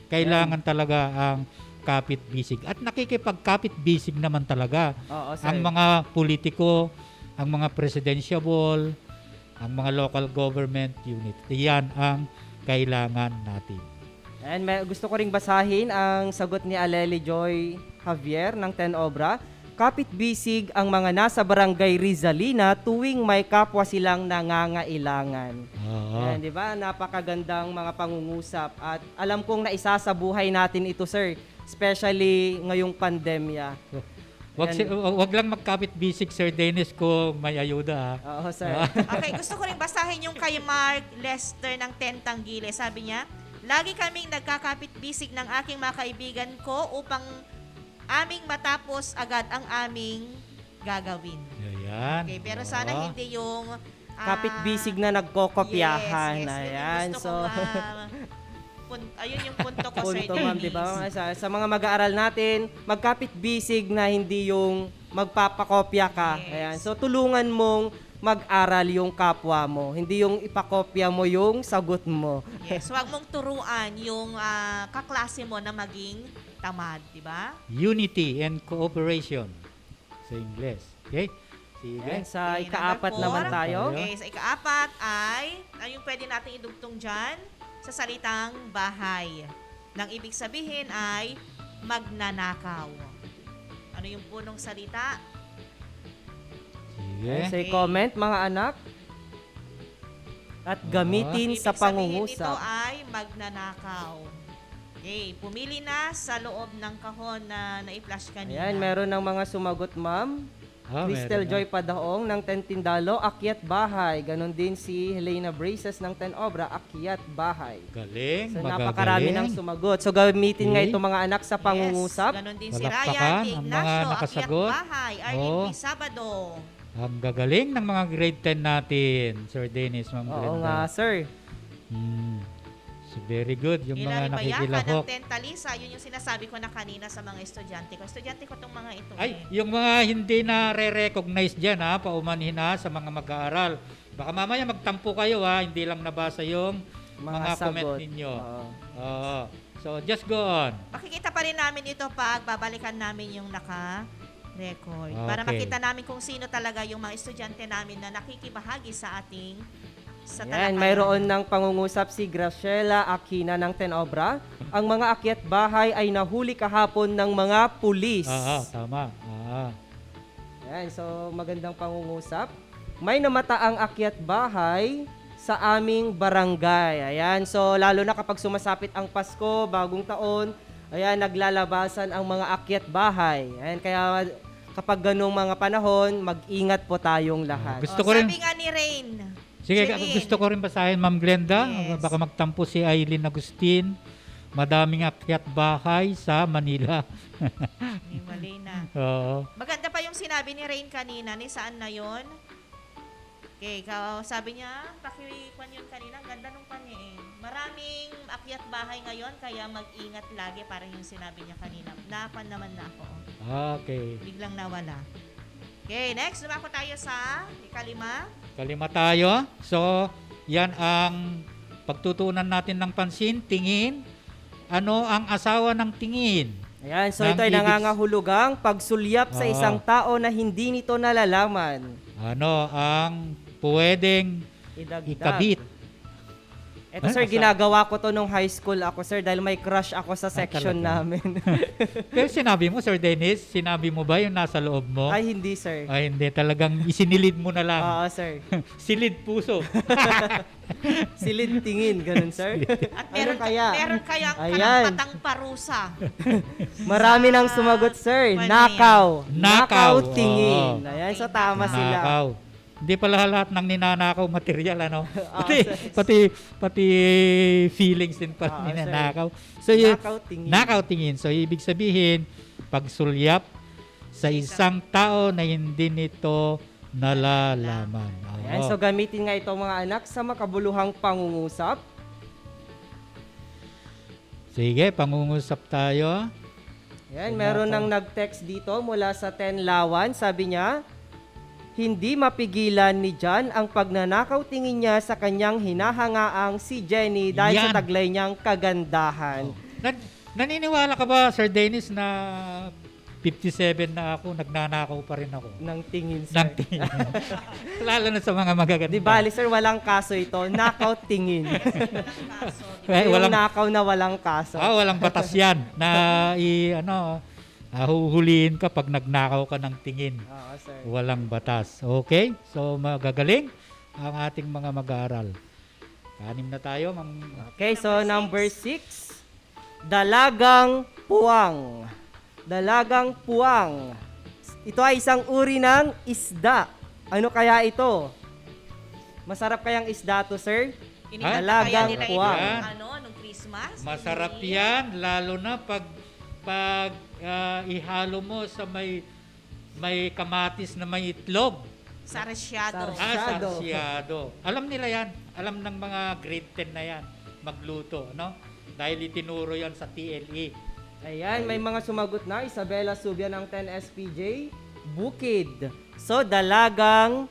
Kailangan talaga ang kapit-bisig. At nakikipag-kapit-bisig naman talaga Oo, sir. ang mga politiko, ang mga presidentiable, ang mga local government unit. Yan ang kailangan natin. And gusto ko ring basahin ang sagot ni Aleli Joy Javier ng 10 Obra. Kapit-bisig ang mga nasa barangay Rizalina tuwing may kapwa silang nangangailangan. Yan, di ba? Napakagandang mga pangungusap. At alam kong naisasabuhay natin ito, sir. Especially ngayong pandemya. Wag lang magkapit-bisig, Sir Dennis, kung may ayuda. Oo, sir. Okay, gusto ko rin basahin yung kay Mark Lester ng 10 Tanggile. Sabi niya, lagi kaming nagkakapit-bisig ng aking mga kaibigan ko upang aming matapos agad ang aming gagawin. Ayan. Okay, pero sana hindi yung Kapit-bisig na nagkokopyahan. Yes, Ayan, gusto so kong, ayun yung punto ko, Sir punto, ma'am, Dennis. di ba? Sa mga mag-aaral natin, magkapit-bisig na hindi yung magpapakopya ka. Yes. Ayan, so tulungan mong mag-aral yung kapwa mo, hindi yung ipakopya mo yung sagot mo. Yes, huwag mong turuan yung kaklase mo na maging tamad, di ba? Unity and cooperation sa Ingles. Okay? Sige. Ayan, sa Okay, ikaapat number naman 4. tayo. Okay, sa ikaapat ay yung pwede nating idugtong dyan sa salitang bahay. Nang ibig sabihin ay magnanakaw. Ano yung punong salita? Sige. Ayan, say comment, mga anak. At gamitin Ibig sa sabihin pangungusap. nito ay magnanakaw. Okay, pumili na sa loob ng kahon na na-flash kanina. Ayan, meron ng mga sumagot, ma'am. Crystal meron na. Joy Padaong ng 10 Tindalo, Akyat Bahay. Ganon din si Helena Braces ng 10 Obra, Akyat Bahay. Galing, So magagaling. napakarami ng sumagot. So gamitin nga Okay. ito mga anak sa pangungusap. Ganon din si Palakpakan Ryan, ang Ignacio, mga Akyat nakasagot. Bahay, Arlene Oo. P. Sabado. Ang gagaling ng mga grade 10 natin, Sir Dennis, Ma'am Oo Brenda. nga, sir. So very good yung mga Hilary Bayaka ng nakikilahok. Tentalisa, yun yung sinasabi ko na kanina sa mga estudyante ko. Estudyante ko tong mga ito. Ay, yung mga hindi na re-recognize dyan, paumanhin na sa mga mag-aaral. Baka mamaya magtampo kayo, hindi lang nabasa yung mga comment sagot. ninyo. Oo. Oo. So just go on. Makikita pa rin namin ito pag babalikan namin yung naka-record. Para Okay. makita namin kung sino talaga yung mga estudyante namin na nakikibahagi sa ating sa Yan, talakayan. mayroon ng pangungusap si Graciela Aquina ng 10 Obra. Ang mga akyat bahay ay nahuli kahapon ng mga pulis. Tama. Yan, so magandang pangungusap. may namataang akyat bahay sa aming barangay. Ayan, so lalo na kapag sumasapit ang Pasko, bagong taon, ayan, naglalabasan ang mga akyat bahay. Ayan, kaya kapag ganung mga panahon, mag-ingat po tayong lahat. Gusto ko rin. Sabi nga ni Rain. Sige, Jeline. gusto ko rin basahin, Ma'am Glenda. Yes. Baka magtampo si Aileen Agustin. Madaming akyat bahay sa Manila. Ni Malina. Oo. Maganda pa yung sinabi ni Rain kanina. Ni saan na yon? Okay, sabi niya, pakikwan yun kanina. Ang ganda nung kanya eh. Maraming akyat bahay ngayon, kaya mag-ingat lagi. Parang yung sinabi niya kanina. Napan naman na ako. Okay. Biglang nawala. Okay, next. Dumako tayo sa ikalima. Kalima tayo. So, yan ang pagtutunan natin ng pansin. Tingin. Ano ang asawa ng tingin? Ayan, so ito ay nangangahulugang pagsulyap sa isang tao na hindi nito nalalaman. Ano ang pwedeng ikabit? Ito sir, ginagawa ko to nung high school ako sir dahil may crush ako sa section namin. Pero sinabi mo, Sir Dennis, sinabi mo ba yung nasa loob mo? Ay, hindi sir. Ay, hindi. Talagang isinilid mo na lang. Oo sir. Silid puso. Silid tingin, ganun sir. At meron, meron kayang Ayan. kalampatang parusa. Marami nang sumagot sir. Ano Nakaw. Nakaw. Tingin. Oo. Ayan, so tama sila. Nakaw. Hindi pala lahat ng ninanakaw material, ano? Pati feelings din pala ninanakaw. So, nakaw tingin. So, ibig sabihin, pagsulyap sa isang tao na hindi nito nalalaman. Ayan, so gamitin nga ito mga anak sa makabuluhang pangungusap. Sige, pangungusap tayo. Ayan, meron nang nag-text dito mula sa Tenlawan. Sabi niya, hindi mapigilan ni John ang pagnanakaw tingin niya sa kanyang hinahangaang si Jenny dahil sa taglay niyang kagandahan. Naniniwala ka ba, Sir Dennis, na 57 na ako, nagnanakaw pa rin ako? Nang tingin, sir. Nang tingin. Lalo na sa mga magaganda. Di bali, sir, walang kaso ito. Knockout tingin. Walang nakaw na walang kaso. Walang batas yan na huhulihin ka pag nagnakaw ka ng tingin. Sir. Walang batas. Okay? So, magagaling ang ating mga mag-aaral. Kanim na tayo. Okay, so number 6. Dalagang puwang. Dalagang puwang. Ito ay isang uri ng isda. Ano kaya ito? Masarap kayang isda to, sir? Dalagang puwang. Nung Christmas? Masarap yan, lalo na pag ihalo mo sa may kamatis na may itlog. Sarsyado. Sarsyado. Alam nila yan. Alam ng mga grade 10 na yan magluto, no? Dahil itinuro yan sa TLE. Ayan, may mga sumagot na. Isabela Subia ng 10 SPJ. Bukid. So, dalagang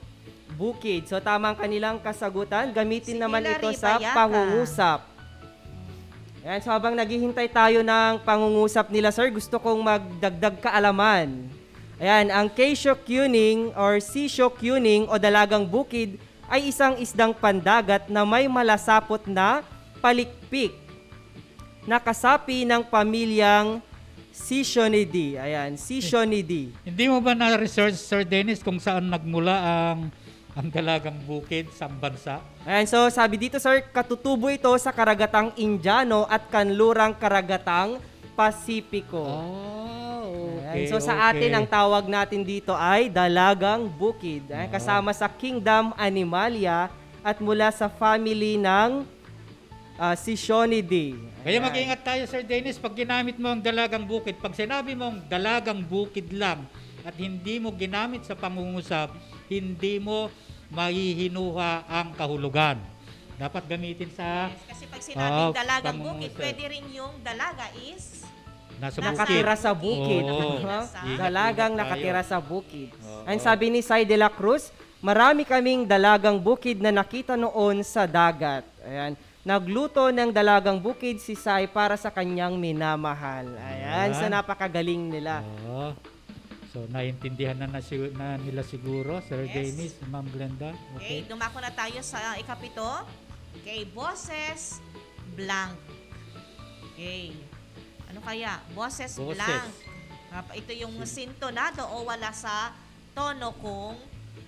bukid. So, tamang kanilang kasagutan. Gamitin naman ito sa pangungusap. Ayan, so habang naghihintay tayo ng pangungusap nila, sir, gusto kong magdagdag kaalaman. Ayan, ang Keisho Kuning or Sisho Kuning o dalagang bukid ay isang isdang pandagat na may malasapot na palikpik na kasapi ng pamilyang Sisyonidae. Ayan, Sisyonidae. Hindi mo ba na-research, Sir Dennis, kung saan nagmula ang dalagang bukid sa bansa? Ayan, so sabi dito, sir, katutubo ito sa karagatang Indiano at kanlurang karagatang Pasipiko. Okay, so sa atin, ang tawag natin dito ay dalagang bukid. Kasama sa Kingdom Animalia at mula sa family ng Sisyonidae. Kaya mag-ingat tayo, Sir Dennis, pag ginamit mo ang dalagang bukid. Pag sinabi mo ang dalagang bukid lang at hindi mo ginamit sa pangungusap, hindi mo mahihinuha ang kahulugan. Dapat gamitin sa... Yes, kasi pag sinabing dalagang bukid, pwede rin yung dalaga is... Nakatira sa bukid. Dalagang nakatira sa bukid. Ang sabi ni Sai de la Cruz, marami kaming dalagang bukid na nakita noon sa dagat. Ayan. Nagluto ng dalagang bukid si Sai para sa kanyang minamahal. Ayan. So napakagaling nila. So naintindihan na nila siguro, Sir Dennis, Ma'am Glenda. Okay, dumako na tayo sa ikapito. Okay, boses blank. Okay. Ano kaya? Boses blank. Ito yung sintonado o wala sa tono kung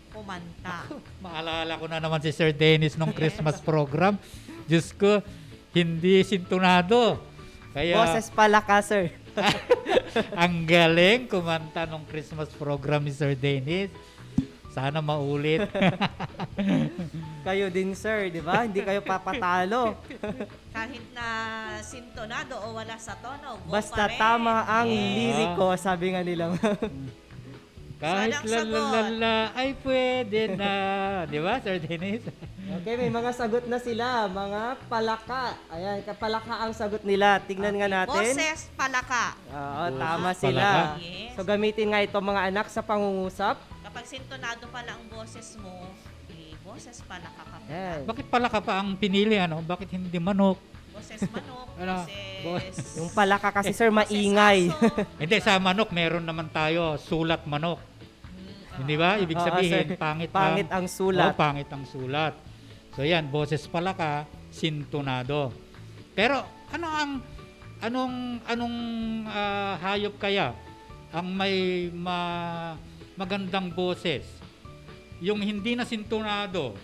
kumanta. Maalala ko na naman si Sir Dennis nung Christmas program. Diyos ko, hindi sintonado. Kaya, Boses palaka, sir. ang galing kumanta nung Christmas program ni Sir Dennis. Sana maulit. Kayo din, sir, di ba? Hindi kayo papatalo. Kahit na sintonado o wala sa tono, go Basta pa rin. tama ang liriko, sabi nga nila. Kahit Walang sagot. lalalala ay pwede na. Di ba, Sir Dennis? Okay, may mga sagot na sila. Mga palaka. Ayan, palaka ang sagot nila. Tignan nga natin. Boses palaka. Oo, Boses tama palaka. sila. Yes. So gamitin nga ito mga anak sa pangungusap. Kapag sintonado pala ang boses mo, boses palaka ka pala. Ayan. Bakit pala ka pa ang pinili, ano? Bakit hindi manok? Boses manok, Ano? boses... Yung palaka kasi, sir, maingay. Hindi, sa manok, meron naman tayo sulat manok. Hindi ba? Ibig Oo, sabihin, sir. pangit Pangit ang sulat. Oh, pangit ang sulat. So yan, boses palaka, sintonado. Pero anong hayop kaya ang may magandang boses? Yung hindi na sintonado,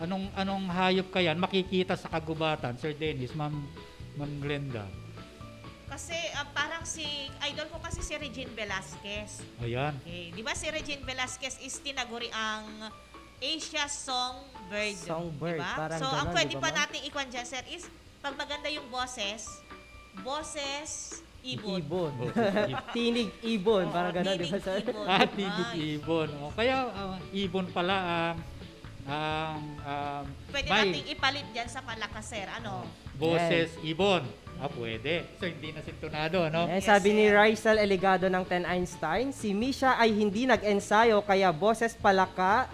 anong hayop kaya makikita sa kagubatan, Sir Dennis, Ma'am Glenda? Kasi parang idol ko kasi si Regine Velasquez. Ayan. Okay. Di ba si Regine Velasquez is tinaguri ang Asia Songbird. Songbird, Diba? parang So, ganon, ang pwede di ba, pa ma'am? nating ikwan dyan, sir, is pag maganda yung boses, ibon. Ibon. Tinig ibon. Parang gano'n, di ba, sir? Ibon. Tinig ibon. O, kaya ibon pala ang Pwede may nating ipalit dyan sa palaka, sir. Ano? boses ibon. Pwede. So, hindi na sintonado, no? Ayan, sabi ni Rizal Eligado ng 10 Einstein, si Misha ay hindi nag-ensayo kaya boses palaka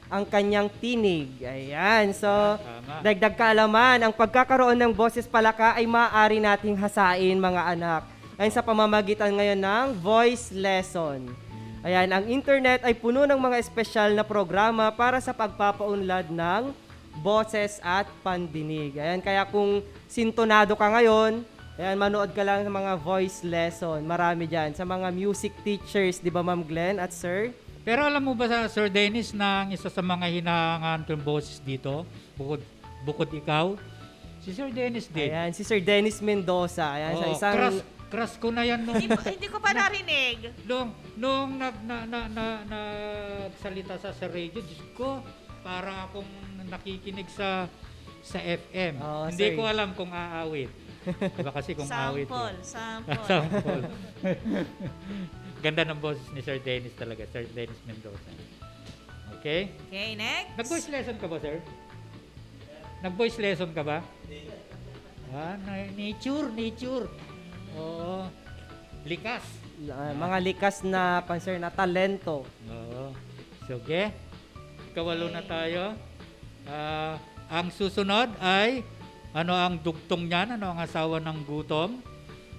ang kanyang tinig. Ayan, so Tama. dagdag kaalaman, ang pagkakaroon ng boses palaka ay maaari nating hasain, mga anak. Ayon sa pamamagitan ngayon ng voice lesson. Ayan, ang internet ay puno ng mga espesyal na programa para sa pagpapaunlad ng boses at pandinig. Ayan, kaya kung sintonado ka ngayon, ayan, manood ka lang ng mga voice lesson. Marami dyan. Sa mga music teachers, di ba, Ma'am Glenn at Sir? Pero alam mo ba, Sir Dennis, na ang isa sa mga hinahangaan kong boses dito, bukod ikaw, si Sir Dennis din. Ayan, si Sir Dennis Mendoza. Ayan, sa isang... Crush ko na yan nung... Hindi ko pa narinig. Nung nagsalita sa radio, Diyos ko, para akong nakikinig sa FM. Hindi sir. ko alam kung aawit. Diba kasi kung awit. Sample. Sample. Ganda ng boses ni Sir Dennis talaga, Sir Dennis Mendoza. Okay? Okay, next. Nag-voice lesson ka ba, sir? Nag-voice lesson ka ba? Nature. Oo. Likas. mga likas na panser na talento. Oo. Sige. Kawalo na tayo. Ang susunod ay ano ang dugtong niyan? Ano ang asawa ng gutom?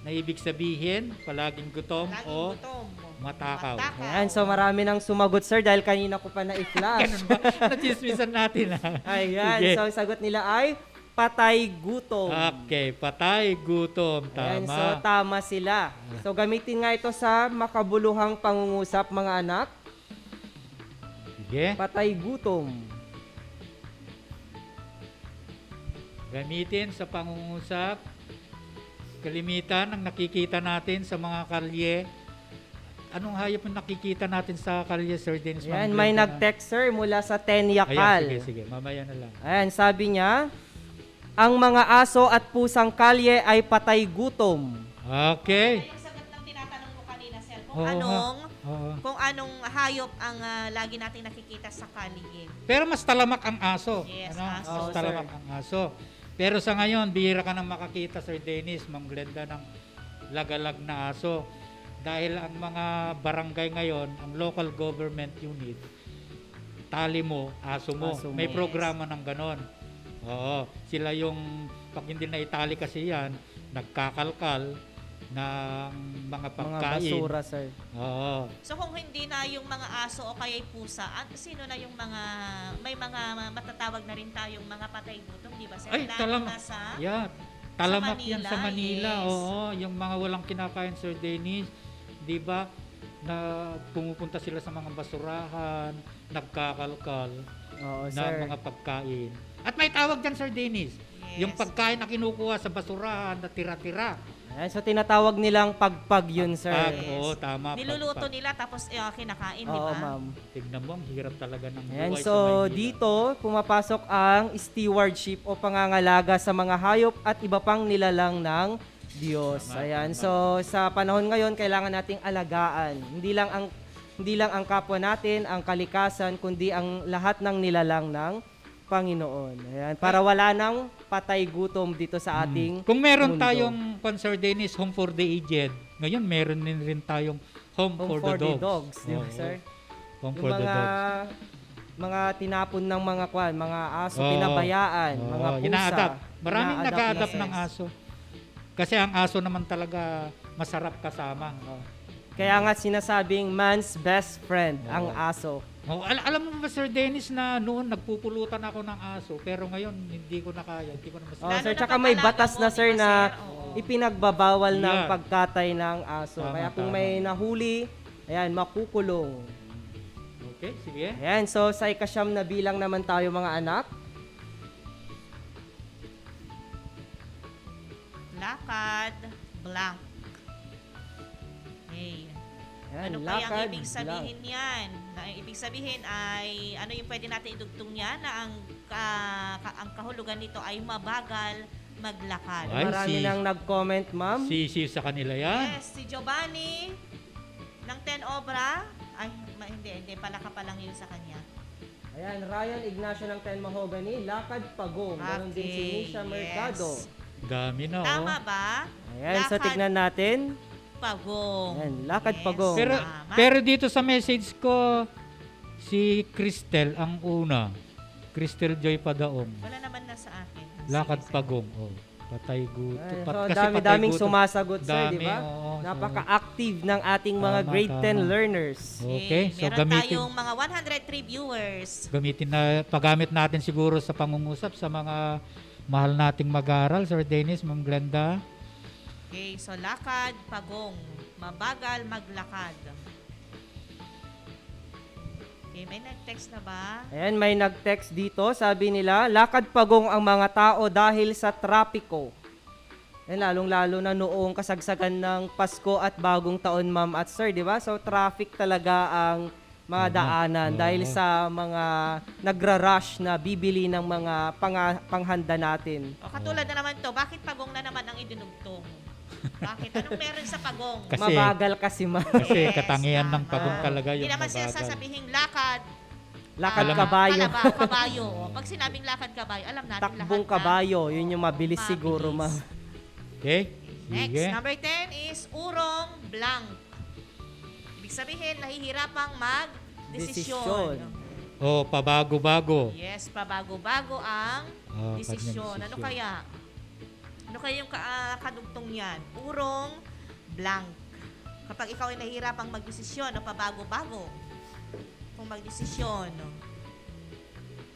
Na ibig sabihin, palaging gutom o matakaw. Ayan, so marami nang sumagot, sir, dahil kanina ko pa na-i-flash. Ganun ba? Natismisan natin, ha? Ayan, Sige. so ang sagot nila ay patay gutom. Okay, patay gutom. Tama. Ayan, so tama sila. So gamitin nga ito sa makabuluhang pangungusap, mga anak. Sige. Patay gutom. Gamitin sa pangungusap. Kalimitan ang nakikita natin sa mga kalye. Anong hayop ang nakikita natin sa kalye, Sir Dennis? Ayan, may nag-text, sir, mula sa Tenyakal. Ayan, sige. Mamaya na lang. Ayan, sabi niya, ang mga aso at pusang kalye ay patay gutom. Okay. Yung sagot ng tinatanong mo kanina, sir, Oo, kung anong hayop ang lagi nating nakikita sa kalye. Pero mas talamak ang aso. Yes, ano? aso. Mas Oo, talamak sir. ang aso. Pero sa ngayon, bihira ka nang makakita, Sir Dennis, Ma'am Glenda, ng lagalag na aso. Dahil ang mga barangay ngayon, ang local government unit, tali mo, aso mo. Aso mo. May programa ng ganon. Oo. Sila yung, pag hindi na itali kasi yan, nagkakalkal ng mga Mga pagkain. basura, sir. Oo. So kung hindi na yung mga aso o kaya pusa, sino na yung mga, may mga matatawag na rin tayong mga patay gutom, di ba, sir? Ay, Lalo talamak. na sa Yeah. Talamak Manila, yan sa Manila. yes. Oo, yung mga walang kinakain, Sir Dennis. Di ba? na pumupunta sila sa mga basurahan, nagkakalkal Oo, ng sir. mga pagkain. At may tawag dyan, Sir Dennis. Yes. Yung pagkain na kinukuha sa basurahan na tira-tira. Ayan, so tinatawag nilang pagpag yun, sir. Oo, tama. Niluluto nila tapos kinakain, di Oo, ba? ma'am. Tignan mo, ang hirap talaga ng Ayan, buhay so sa Maynila. dito pumapasok ang stewardship o pangangalaga sa mga hayop at iba pang nilalang ng Diyos. Tama, Ayan, tama. so sa panahon ngayon kailangan nating alagaan. Hindi lang ang kapwa natin, ang kalikasan, kundi ang lahat ng nilalang ng Panginoon. Ayan, para wala nang patay gutom dito sa ating Kung meron mundo. tayong, Sir Dennis, Home for the Aged, ngayon meron din rin tayong Home, Home for, the Dogs. di ba, Oo, sir? Home Yung for the Dogs. mga tinapon ng mga mga aso, Oo. pinabayaan, Oo, mga pusa. ina-adapt. Maraming ina-adapt nag-a-adapt na, ng aso. Kasi ang aso naman talaga masarap kasama. Kaya nga sinasabing man's best friend, ang Oo. aso. Oh, alam mo ba, Sir Dennis, na noon nagpupulutan ako ng aso, pero ngayon hindi ko na kaya, hindi ko na Oh, masarap. sir, tsaka may batas na, sir, na ipinagbabawal ng Yan. pagkatay ng aso. Tama, Kaya kung tama. may nahuli, ayan, makukulong. Okay, sige. Ayan, so sa ikasyam na bilang naman tayo, mga anak. Lakad, blank. Okay. Ayan, Ano lakad, kaya ang ibig sabihin yan? Na ang ibig sabihin ay, ano yung pwede natin idugtong niyan na ang kahulugan nito ay mabagal maglakad. Ay, Marami nang nag-comment, ma'am. Sisiw sa kanila yan. Yes, si Giovanni ng 10 Obra. Ay, hindi, palaka pa lang yun sa kanya. Ayan, Ryan Ignacio ng 10 Mahogany, lakad pagong. Ganon din si Okay, Misha yes. Mercado. Dami na, Tama oh. ba? Ayan, so tignan natin. Pagong. Ayan, lakad pagong. Pero, Tama. pero dito sa message ko, si Cristel ang una. Cristel Joy Padaong. Wala naman na sa akin. Lakad pagong. Oh, patay gutom. Ayan, Kasi so patay dami-daming gutom. sumasagot, sir, di Dami, ba? oo, so- Napaka-active ng ating mga Tama, grade 10 tama. learners. Okay, so Meron gamitin, tayong mga 103 viewers. paggamit natin siguro sa pangungusap sa mga mahal nating mag-aral, Sir Dennis, Ma'am Glenda. Okay, so lakad, pagong. Mabagal maglakad. Okay, may nag-text na ba? Ayan, may nag-text dito. Sabi nila, lakad pagong ang mga tao dahil sa trapiko. Ayan, lalong-lalo na noong kasagsagan ng Pasko at Bagong Taon, ma'am at sir, di ba? So, traffic talaga ang mga daanan dahil sa mga nagra-rush na bibili ng mga panghanda natin. O katulad na naman to, bakit pagong na naman ang idinugtong? Bakit? Anong meron sa pagong? Kasi- Mabagal kasi, ma'am. Kasi Yes, katangian ng tama. pagong talaga Hindi yung naman sila mabagal. sasabihing lakad. Lakad kabayo. Kabayo. Pag sinabing lakad kabayo, alam natin Takbong lahat kabayo, yun yung mabilis Mabilis. siguro, ma'am. Okay? Next, Sige. number 10 is urong blank. Ibig sabihin, nahihirapang mag-desisyon. Oh, pabago-bago. Yes, pabago-bago ang Ah, desisyon. kanyang Ano desisyon. kaya? Ano kaya yung kadugtong yan? Urong blank. Kapag ikaw ay nahihirapang magdesisyon o pabago-bago, kung magdesisyon.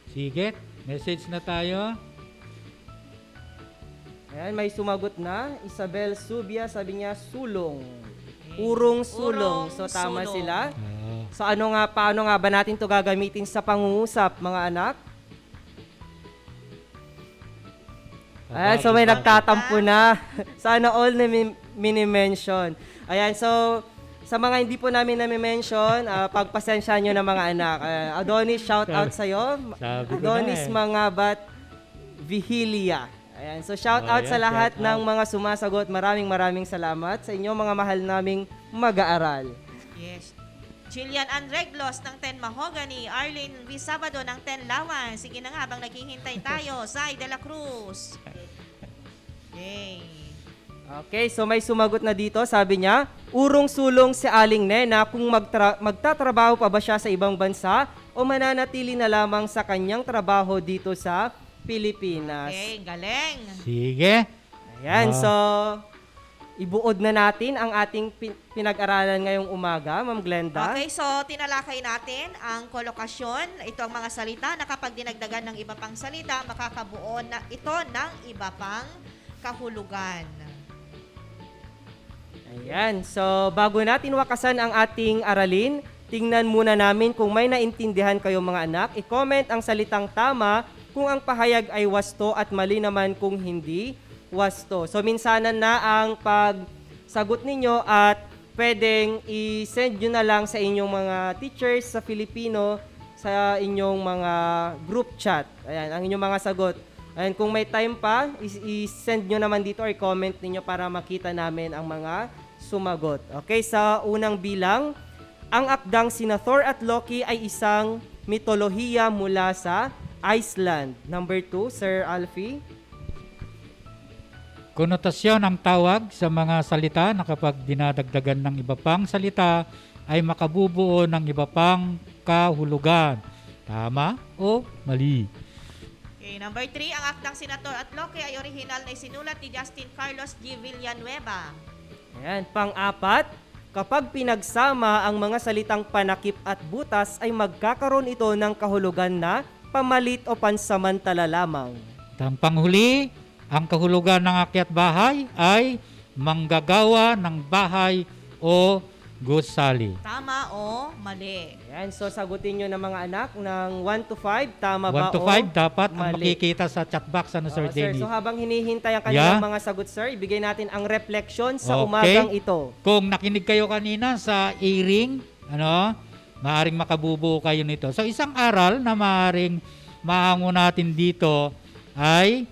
Sige, message na tayo. Ayan, may sumagot na. Isabel Subia, sabi niya, sulong. Urong sulong. So, tama sulong. sila. So, paano nga ba natin to gagamitin sa pangungusap, mga anak? Ayan, so may nagtatampo na. Sana all na mini-mention. Ayan, so sa mga hindi po namin nami-mention, pagpasensya nyo na mga anak. Adonis, shout out sa'yo. Sabi ko Adonis na eh. Mangabat Vigilia. Ayan, so shout out Ayan, sa lahat shout ng out. mga sumasagot. Maraming salamat sa inyo mga mahal naming mag-aaral. Yes. Jillian Andreglos ng 10 Mahogany, Arlene V. Sabado ng 10 Lawan. Sige na nga, habang naghihintay tayo, Sai de la Cruz. Okay. Okay, so may sumagot na dito. Sabi niya, urong sulong si Aling Nena kung magtatrabaho pa ba siya sa ibang bansa o mananatili na lamang sa kanyang trabaho dito sa Pilipinas. Okay, galing. Sige. Ayan, so ibuod na natin ang ating pinag-aralan ngayong umaga, Ma'am Glenda. Okay, so tinalakay natin ang kolokasyon. Ito ang mga salita na kapag dinagdagan ng iba pang salita, makakabuo na ito ng iba pang kahulugan. Ayan, so bago natin wakasan ang ating aralin, tingnan muna namin kung may naintindihan kayo mga anak. I-comment ang salitang tama kung ang pahayag ay wasto at mali naman kung hindi wasto. So minsanan na ang pagsagot ninyo at pwedeng i-send nyo na lang sa inyong mga teachers sa Filipino sa inyong mga group chat. Ayan, ang inyong mga sagot. Ayan, kung may time pa, i-send nyo naman dito or comment ninyo para makita namin ang mga sumagot. Okay, sa unang bilang, ang akdang sina Thor at Loki ay isang mitolohiya mula sa Iceland. Number 2, Sir Alfie. Konotasyon ang tawag sa mga salita na kapag dinadagdagan ng iba pang salita ay makabubuo ng iba pang kahulugan. Tama o mali? Okay, number 3, ang akdang sina Thor at Loki ay original na isinulat ni Justin Carlos G. Villanueva. Ayan, pang-apat, kapag pinagsama ang mga salitang panakip at butas ay magkakaroon ito ng kahulugan na pamalit o pansamantala lamang. Ang panghuli, ang kahulugan ng akyat bahay ay manggagawa ng bahay o gusali. Tama o mali? Ayan, so sagutin nyo ng mga anak ng 1 to 5, tama ba 1 to o 5 dapat ang mali? makikita sa chat box Sir Sir, Denny. so habang hinihintay ang kanilang mga sagot, sir, ibigay natin ang reflection sa Okay. umagang ito. Kung nakinig kayo kanina sa e-ring, maaaring makabubuo kayo nito. So isang aral na maaaring mahango natin dito ay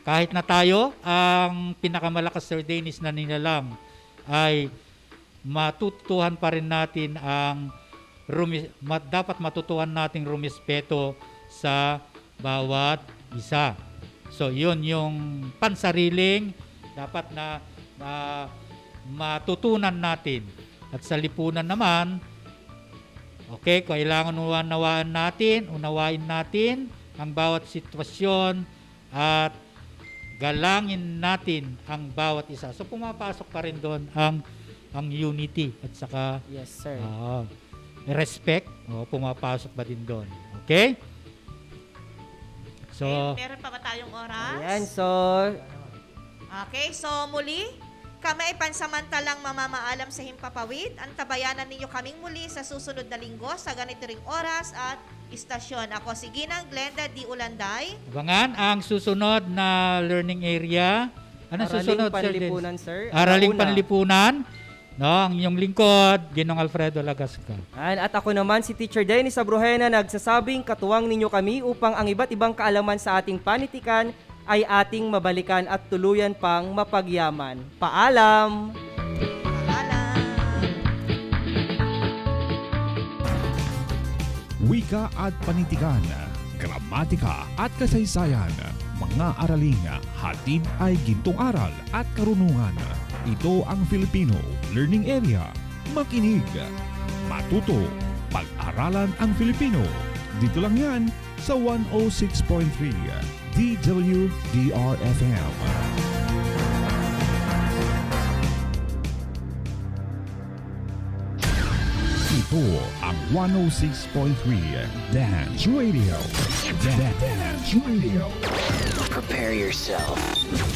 kahit na tayo ang pinakamalakas Sir Dennis na nilalang ay matutuhan pa rin natin ang dapat matutuhan nating rumispeto sa bawat isa. So yun yung pansariling dapat na matutunan natin. At sa lipunan naman, okay, kailangan unawain natin ang bawat sitwasyon at galangin natin ang bawat isa. So pumapasok pa rin doon ang unity at saka yes, sir. Respect, pumapasok ba din doon. Okay? So, Meron pa ba tayong oras? Ayan, so Okay, so muli, kami ay pansamantalang mamamaalam sa Himpapawid. Antabayanan ninyo kaming muli sa susunod na linggo sa ganito ring oras at istasyon. Ako si Ginang Glenda D. Ulanday. abangan ang susunod na learning area. Anong Araling susunod, Panlipunan, sir. Araling Alauna. Panlipunan. Ang inyong lingkod, Ginong Alfredo Lagasca. At ako naman si Teacher Dennis Abruhena, nagsasabing katuwang ninyo kami upang ang iba't ibang kaalaman sa ating panitikan ay ating mabalikan at tuluyan pang mapagyaman. Paalam! Wika at panitikan, gramatika at kasaysayan, mga araling hatid ay gintong aral at karunungan. Ito ang Filipino Learning Area. Makinig, matuto, pag-aralan ang Filipino. Dito lang yan sa 106.3 DWDR-FM. Ito ang 106.3 Dance Radio. Dance Radio. Prepare yourself.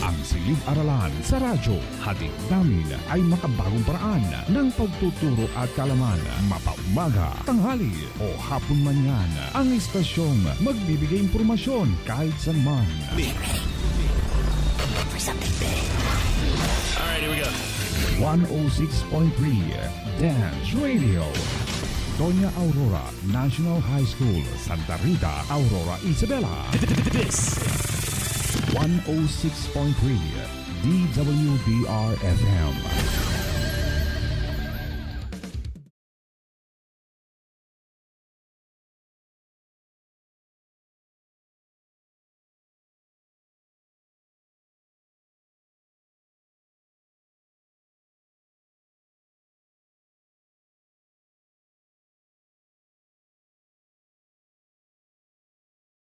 Ang silid-aralan sa radyo, hatid namin ay makabagong paraan ng pagtuturo at kalaman. Mapaumaga, tanghali o hapon man yan. Ang istasyong magbibigay impormasyon kahit saan man. For something big. Alright, here we go. 106.3 Dance Radio. Doña Aurora National High School, Santa Rita, Aurora, Isabela. This 106.3 DWDR-FM.